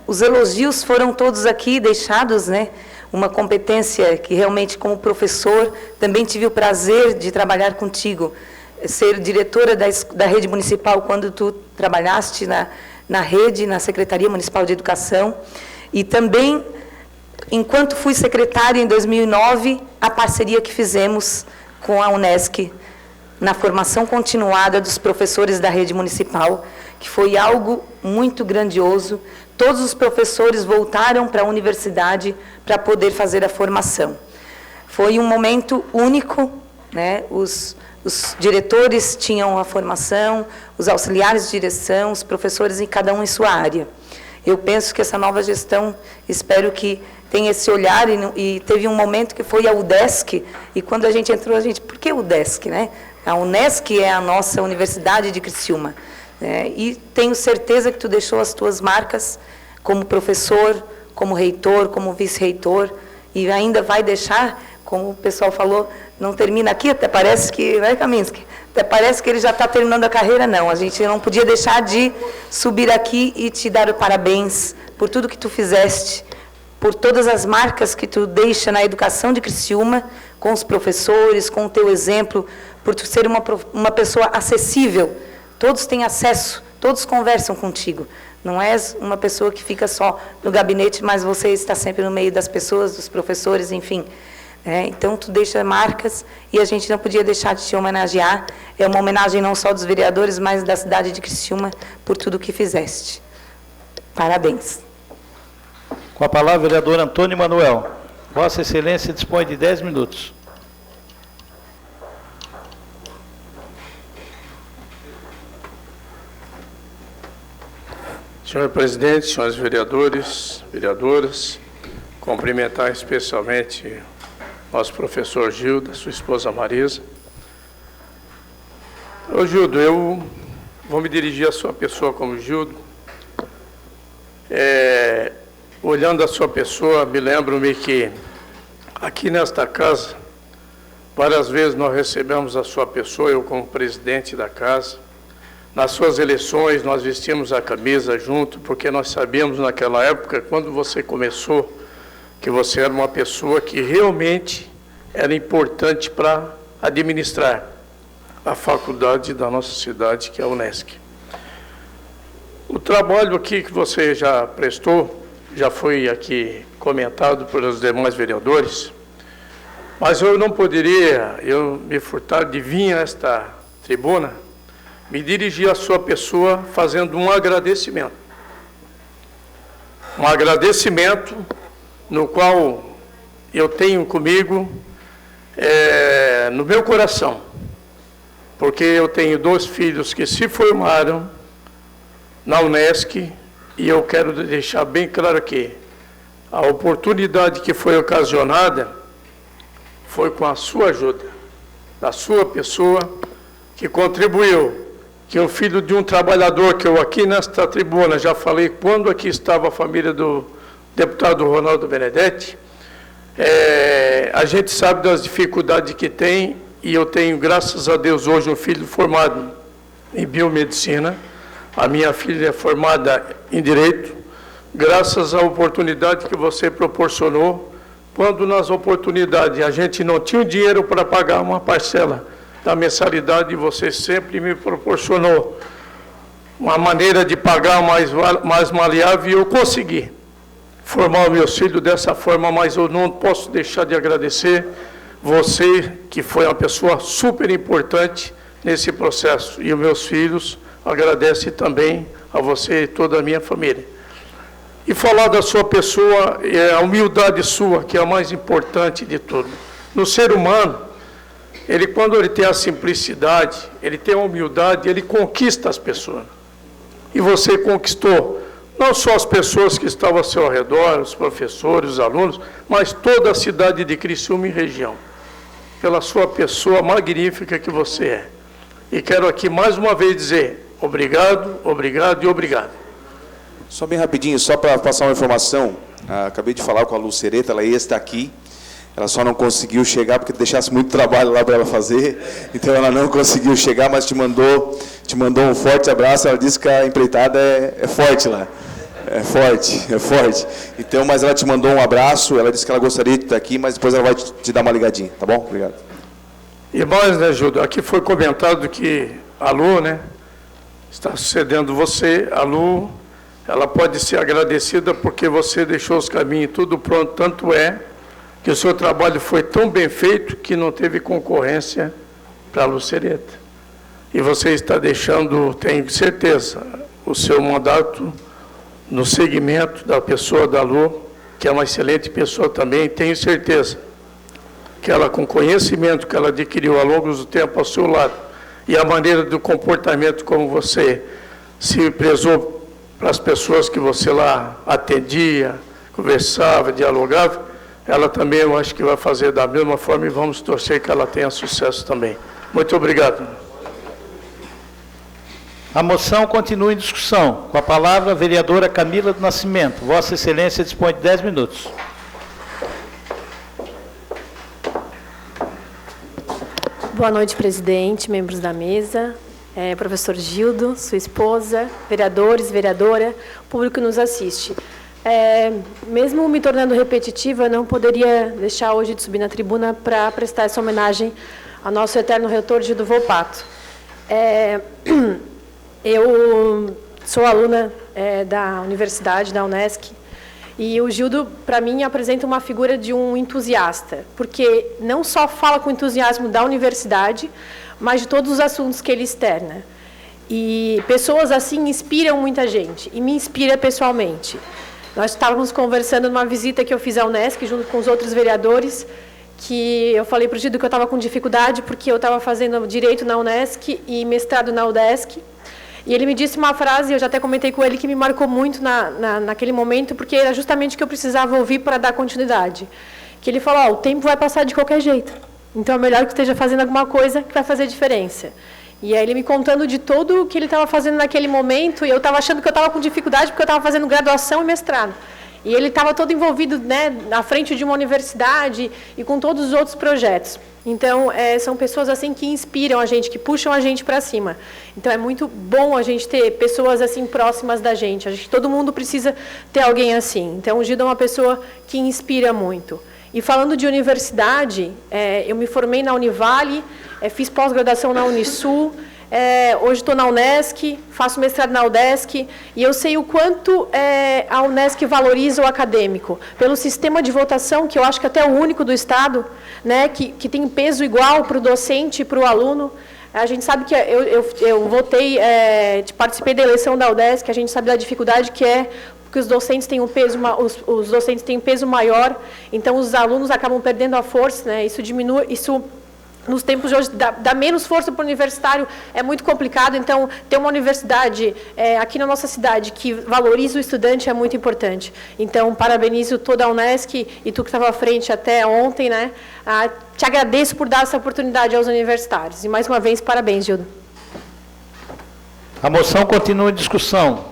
os elogios foram todos aqui deixados, né? Uma competência que realmente, como professor, também tive o prazer de trabalhar contigo, ser diretora da rede municipal quando tu trabalhaste na rede, na Secretaria Municipal de Educação, e também, enquanto fui secretária em 2009, a parceria que fizemos com a Unesc, na formação continuada dos professores da rede municipal, que foi algo muito grandioso. Todos os professores voltaram para a universidade para poder fazer a formação. Foi um momento único, né? Os diretores tinham a formação, os auxiliares de direção, os professores, cada um em sua área. Eu penso que essa nova gestão, espero que tenha esse olhar, e teve um momento que foi a UDESC, e quando a gente entrou, por que UDESC, né? A Unesc é a nossa Universidade de Criciúma, né? E tenho certeza que tu deixou as tuas marcas como professor, como reitor, como vice-reitor, e ainda vai deixar, como o pessoal falou, não termina aqui, até parece que, né, Kaminski? Até parece que ele já está terminando a carreira, não. A gente não podia deixar de subir aqui e te dar parabéns por tudo que tu fizeste, por todas as marcas que tu deixa na educação de Criciúma, com os professores, com o teu exemplo, por tu ser uma pessoa acessível. Todos têm acesso, todos conversam contigo. Não és uma pessoa que fica só no gabinete, mas você está sempre no meio das pessoas, dos professores, enfim. Então, tu deixa marcas e a gente não podia deixar de te homenagear. É uma homenagem não só dos vereadores, mas da cidade de Criciúma, por tudo que fizeste. Parabéns. Com a palavra, o vereador Antônio Manuel. Vossa Excelência dispõe de 10 minutos. Senhor presidente, senhores vereadores, vereadoras, cumprimentar especialmente nosso professor Gildo, sua esposa Marisa. Ô Gildo, eu vou me dirigir à sua pessoa como Gildo. Olhando a sua pessoa, me lembro-me que aqui nesta casa, várias vezes nós recebemos a sua pessoa, eu como presidente da casa. Nas suas eleições, nós vestimos a camisa junto, porque nós sabíamos naquela época, quando você começou, que você era uma pessoa que realmente era importante para administrar a faculdade da nossa cidade, que é a Unesc. O trabalho aqui que você já prestou, já foi aqui comentado pelos demais vereadores, mas eu não poderia me furtar de vir a esta tribuna, me dirigir à sua pessoa fazendo um agradecimento. Um agradecimento no qual eu tenho comigo, no meu coração, porque eu tenho 2 filhos que se formaram na Unesc, e eu quero deixar bem claro aqui, a oportunidade que foi ocasionada foi com a sua ajuda, da sua pessoa, que contribuiu, que o filho de um trabalhador, que eu aqui nesta tribuna já falei, quando aqui estava a família do deputado Ronaldo Benedetti, a gente sabe das dificuldades que tem, e eu tenho, graças a Deus, hoje um filho formado em biomedicina, a minha filha é formada em Direito, graças à oportunidade que você proporcionou, quando nas oportunidades a gente não tinha dinheiro para pagar uma parcela da mensalidade, você sempre me proporcionou uma maneira de pagar mais maleável, e eu consegui formar o meu filho dessa forma, mas eu não posso deixar de agradecer você, que foi uma pessoa super importante nesse processo, e os meus filhos agradecem também a você e toda a minha família. E falar da sua pessoa, a humildade sua, que é a mais importante de tudo. No ser humano, quando ele tem a simplicidade, ele tem a humildade, ele conquista as pessoas. E você conquistou não só as pessoas que estavam ao seu redor, os professores, os alunos, mas toda a cidade de Criciúma e região, pela sua pessoa magnífica que você é. E quero aqui mais uma vez dizer, obrigado, obrigado e obrigado. Só bem rapidinho, só para passar uma informação, acabei de falar com a Lu Sereta, ela ia estar aqui, ela só não conseguiu chegar porque deixasse muito trabalho lá para ela fazer, então ela não conseguiu chegar, mas te mandou um forte abraço, ela disse que a empreitada é forte lá. É forte. Então, mas ela te mandou um abraço, ela disse que ela gostaria de estar aqui, mas depois ela vai te dar uma ligadinha, tá bom? Obrigado. E mais, né, Júlio, aqui foi comentado que a Lu, né, está sucedendo você, a Lu, ela pode ser agradecida porque você deixou os caminhos tudo pronto, tanto é que o seu trabalho foi tão bem feito que não teve concorrência para a Lu Sereta. E você está deixando, tenho certeza, o seu mandato no segmento da pessoa da Lu, que é uma excelente pessoa também, tenho certeza que ela, com o conhecimento que ela adquiriu ao longo do tempo ao seu lado, e a maneira do comportamento como você se prezou para as pessoas que você lá atendia, conversava, dialogava, ela também, eu acho que vai fazer da mesma forma e vamos torcer que ela tenha sucesso também. Muito obrigado. A moção continua em discussão. Com a palavra, a vereadora Camila do Nascimento. Vossa Excelência dispõe de 10 minutos. Boa noite, presidente, membros da mesa, professor Gildo, sua esposa, vereadores, vereadora, público que nos assiste. Mesmo me tornando repetitiva, eu não poderia deixar hoje de subir na tribuna para prestar essa homenagem ao nosso eterno reitor Gildo Volpato. Eu sou aluna da universidade, da Unesc, e o Gildo, para mim, apresenta uma figura de um entusiasta, porque não só fala com entusiasmo da universidade, mas de todos os assuntos que ele externa. E pessoas assim inspiram muita gente, e me inspira pessoalmente. Nós estávamos conversando numa visita que eu fiz à Unesc, junto com os outros vereadores, que eu falei para o Gildo que eu estava com dificuldade, porque eu estava fazendo Direito na Unesc e mestrado na UDESC. E ele me disse uma frase, eu já até comentei com ele, que me marcou muito naquele momento, porque era justamente o que eu precisava ouvir para dar continuidade. Que ele falou, o tempo vai passar de qualquer jeito, então é melhor que esteja fazendo alguma coisa que vai fazer diferença. E aí ele me contando de tudo o que ele estava fazendo naquele momento, e eu estava achando que eu estava com dificuldade, porque eu estava fazendo graduação e mestrado. E ele estava todo envolvido, né, à frente de uma universidade e com todos os outros projetos. Então, são pessoas assim que inspiram a gente, que puxam a gente para cima. Então, é muito bom a gente ter pessoas assim próximas da gente. Todo mundo precisa ter alguém assim. Então, o Gildo é uma pessoa que inspira muito. E falando de universidade, eu me formei na Univale, fiz pós-graduação na Unisul, hoje estou na Unesc, faço mestrado na UDESC, e eu sei o quanto a Unesc valoriza o acadêmico, pelo sistema de votação, que eu acho que até é o único do Estado, né, que tem peso igual para o docente e para o aluno. A gente sabe que eu votei, participei da eleição da UDESC, a gente sabe da dificuldade que é, porque os docentes têm um peso, os docentes têm um peso maior, então os alunos acabam perdendo a força, né, isso diminui, isso nos tempos de hoje dá menos força para o universitário, é muito complicado, então ter uma universidade aqui na nossa cidade que valoriza o estudante é muito importante. Então, parabenizo toda a Unesc e tu que estava à frente até ontem, né? Te agradeço por dar essa oportunidade aos universitários. E mais uma vez, parabéns, Gildo. A moção continua em discussão.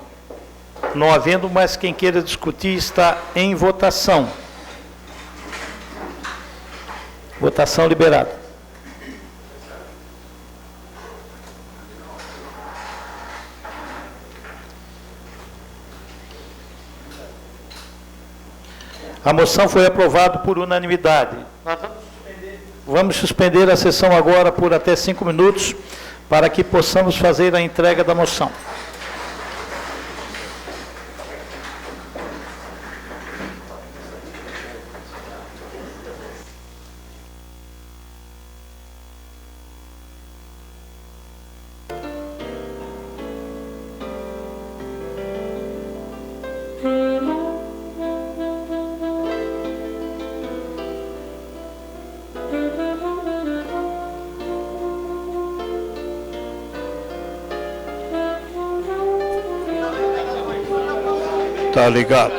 Não havendo mais quem queira discutir, está em votação. Votação liberada. A moção foi aprovada por unanimidade. Vamos suspender a sessão agora por até 5 minutos, para que possamos fazer a entrega da moção. Tá ligado?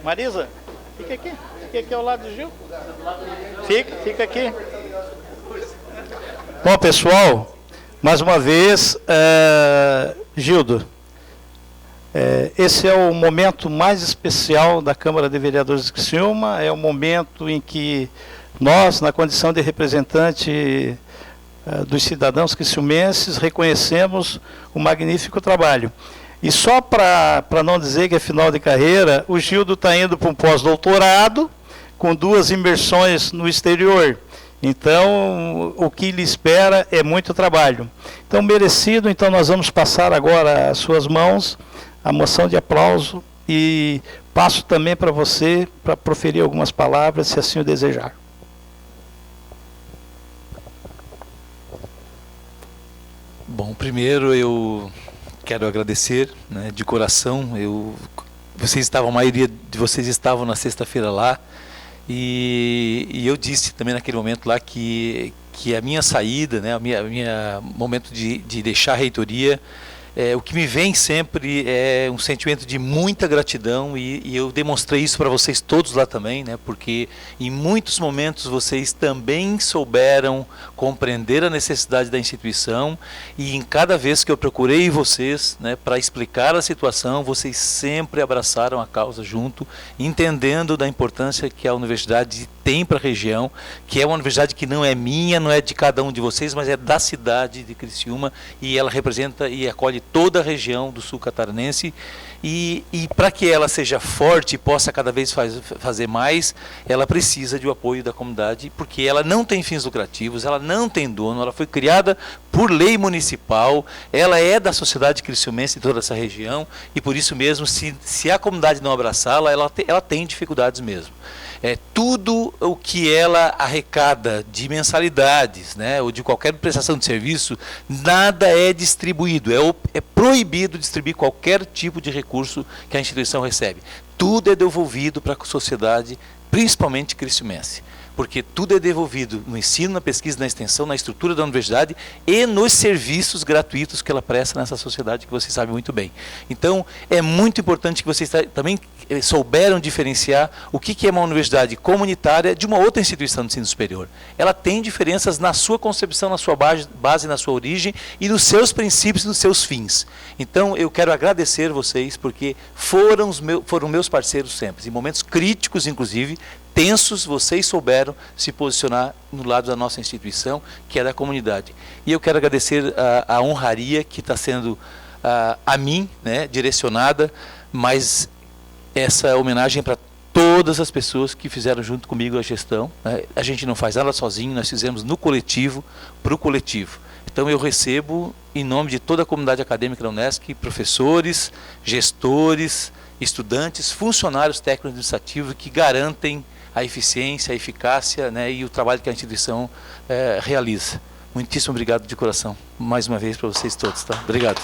Marisa, fica aqui ao lado do Gil. Fica aqui. Bom, pessoal, mais uma vez, Gildo, esse é o momento mais especial da Câmara de Vereadores de Criciúma, é o momento em que nós, na condição de representante dos cidadãos criciumenses, reconhecemos o magnífico trabalho. E só para não dizer que é final de carreira, o Gildo está indo para um pós-doutorado, com 2 imersões no exterior. Então, o que lhe espera é muito trabalho. Então, merecido, então nós vamos passar agora às suas mãos a moção de aplauso e passo também para você para proferir algumas palavras, se assim o desejar. Bom, primeiro eu quero agradecer, né, de coração. A maioria de vocês estavam na sexta-feira lá, e eu disse também naquele momento lá que a minha saída, né, a minha momento de deixar a reitoria, o que me vem sempre é um sentimento de muita gratidão, e eu demonstrei isso para vocês todos lá também, né, porque em muitos momentos vocês também souberam compreender a necessidade da instituição, e em cada vez que eu procurei vocês, né, para explicar a situação, vocês sempre abraçaram a causa junto, entendendo da importância que a universidade tem para a região, que é uma universidade que não é minha, não é de cada um de vocês, mas é da cidade de Criciúma, e ela representa e acolhe toda a região do sul catarinense, e para que ela seja forte e possa cada vez fazer mais, ela precisa de o apoio da comunidade, porque ela não tem fins lucrativos, ela não tem dono, ela foi criada por lei municipal, ela é da sociedade criciumense de toda essa região, e por isso mesmo, se a comunidade não abraçá-la, ela tem dificuldades mesmo. Tudo o que ela arrecada de mensalidades, né, ou de qualquer prestação de serviço, nada é distribuído, é proibido distribuir qualquer tipo de recurso que a instituição recebe. Tudo é devolvido para a sociedade, principalmente criciumense, porque tudo é devolvido no ensino, na pesquisa, na extensão, na estrutura da universidade e nos serviços gratuitos que ela presta nessa sociedade, que vocês sabem muito bem. Então, é muito importante que vocês também souberam diferenciar o que é uma universidade comunitária de uma outra instituição de ensino superior. Ela tem diferenças na sua concepção, na sua base, na sua origem e nos seus princípios e nos seus fins. Então, eu quero agradecer vocês, porque foram meus parceiros sempre, em momentos críticos, inclusive, tensos, vocês souberam se posicionar no lado da nossa instituição, que é da comunidade. E eu quero agradecer a honraria que está sendo a mim, né, direcionada, mas essa homenagem para todas as pessoas que fizeram junto comigo a gestão. A gente não faz nada sozinho, nós fizemos no coletivo, para o coletivo. Então eu recebo, em nome de toda a comunidade acadêmica da Unesc, professores, gestores, estudantes, funcionários técnicos administrativos que garantem a eficiência, a eficácia, né, e o trabalho que a instituição realiza. Muitíssimo obrigado de coração, mais uma vez para vocês todos. Tá? Obrigado.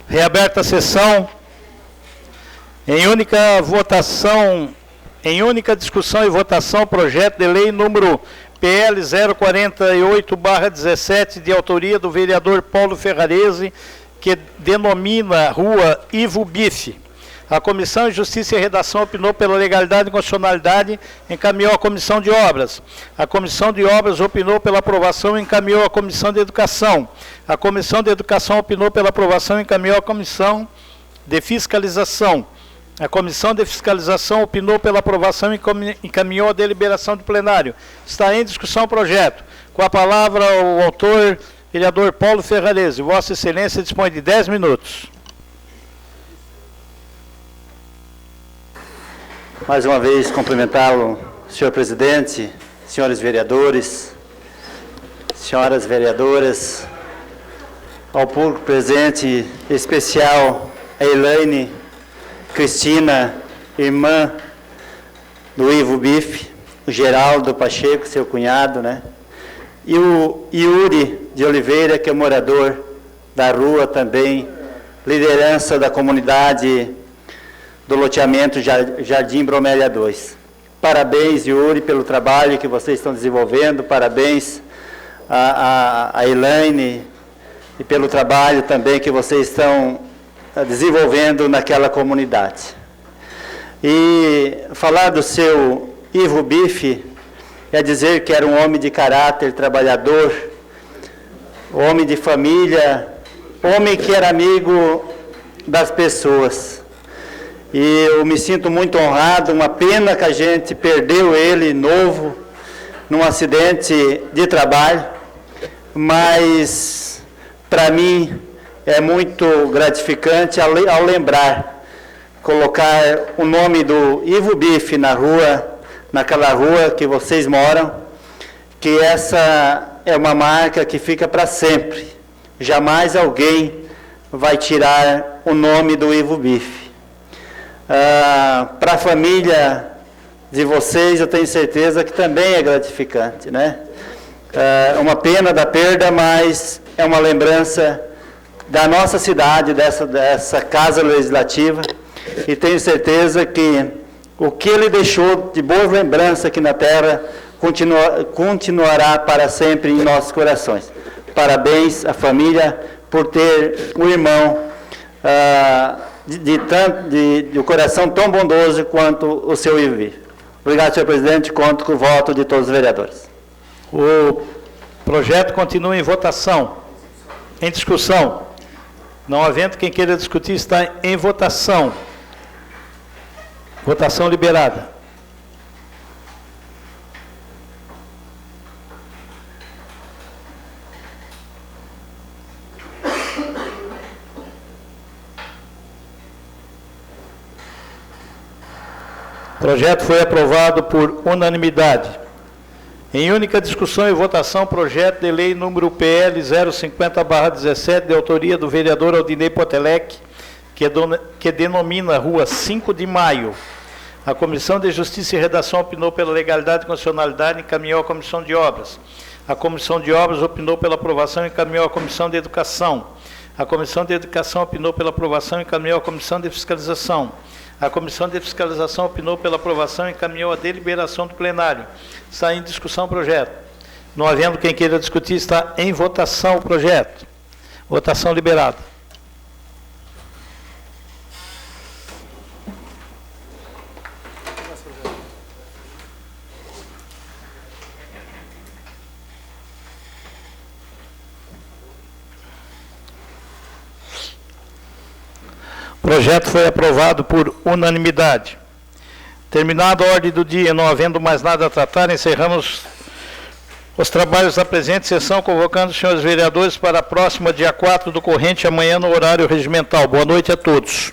Reaberta a sessão. Em única votação, em única discussão e votação, projeto de lei número PL 048/17, de autoria do vereador Paulo Ferrarese, que denomina Rua Ivo Bife. A Comissão de Justiça e Redação opinou pela legalidade e constitucionalidade, encaminhou à Comissão de Obras. A Comissão de Obras opinou pela aprovação e encaminhou à Comissão de Educação. A Comissão de Educação opinou pela aprovação e encaminhou à Comissão de Fiscalização. A Comissão de Fiscalização opinou pela aprovação e encaminhou à deliberação do plenário. Está em discussão o projeto. Com a palavra o autor, vereador Paulo Ferrarese. Vossa Excelência dispõe de 10 minutos. Mais uma vez, cumprimentá-lo, senhor presidente, senhores vereadores, senhoras vereadoras, ao público presente, em especial a Elaine Cristina, irmã do Ivo Bife, o Geraldo Pacheco, seu cunhado, né? E o Yuri de Oliveira, que é morador da rua também, liderança da comunidade do loteamento Jardim Bromélia 2. Parabéns, Yuri, pelo trabalho que vocês estão desenvolvendo, parabéns a Elaine e pelo trabalho também que vocês estão desenvolvendo naquela comunidade. E falar do seu Ivo Bife é dizer que era um homem de caráter, trabalhador, homem de família, homem que era amigo das pessoas. E eu me sinto muito honrado, uma pena que a gente perdeu ele novo, num acidente de trabalho, mas para mim é muito gratificante ao lembrar, colocar o nome do Ivo Bife na rua, naquela rua que vocês moram, que essa é uma marca que fica para sempre. Jamais alguém vai tirar o nome do Ivo Bife. Para a família de vocês, eu tenho certeza que também é gratificante, né? É uma pena da perda, mas é uma lembrança da nossa cidade, dessa Casa Legislativa, e tenho certeza que o que ele deixou de boas lembranças aqui na terra continuará para sempre em nossos corações. Parabéns à família por ter um irmão de coração tão bondoso quanto o seu Ivo. Obrigado, senhor presidente. Conto com o voto de todos os vereadores. O projeto continua em votação. Em discussão. Não havendo quem queira discutir, está em votação. Votação liberada. O projeto foi aprovado por unanimidade. Em única discussão e votação, projeto de lei número PL 050/17, de autoria do vereador Aldinei Potelec, que denomina Rua 5 de Maio. A Comissão de Justiça e Redação opinou pela legalidade e constitucionalidade e encaminhou à Comissão de Obras. A Comissão de Obras opinou pela aprovação e encaminhou à Comissão de Educação. A Comissão de Educação opinou pela aprovação e encaminhou à Comissão de Fiscalização. A Comissão de Fiscalização opinou pela aprovação e encaminhou a deliberação do plenário. Está em discussão o projeto. Não havendo quem queira discutir, está em votação o projeto. Votação liberada. O projeto foi aprovado por unanimidade. Terminada a ordem do dia, não havendo mais nada a tratar, encerramos os trabalhos da presente sessão, convocando os senhores vereadores para a próxima, dia 4 do corrente, amanhã no horário regimental. Boa noite a todos.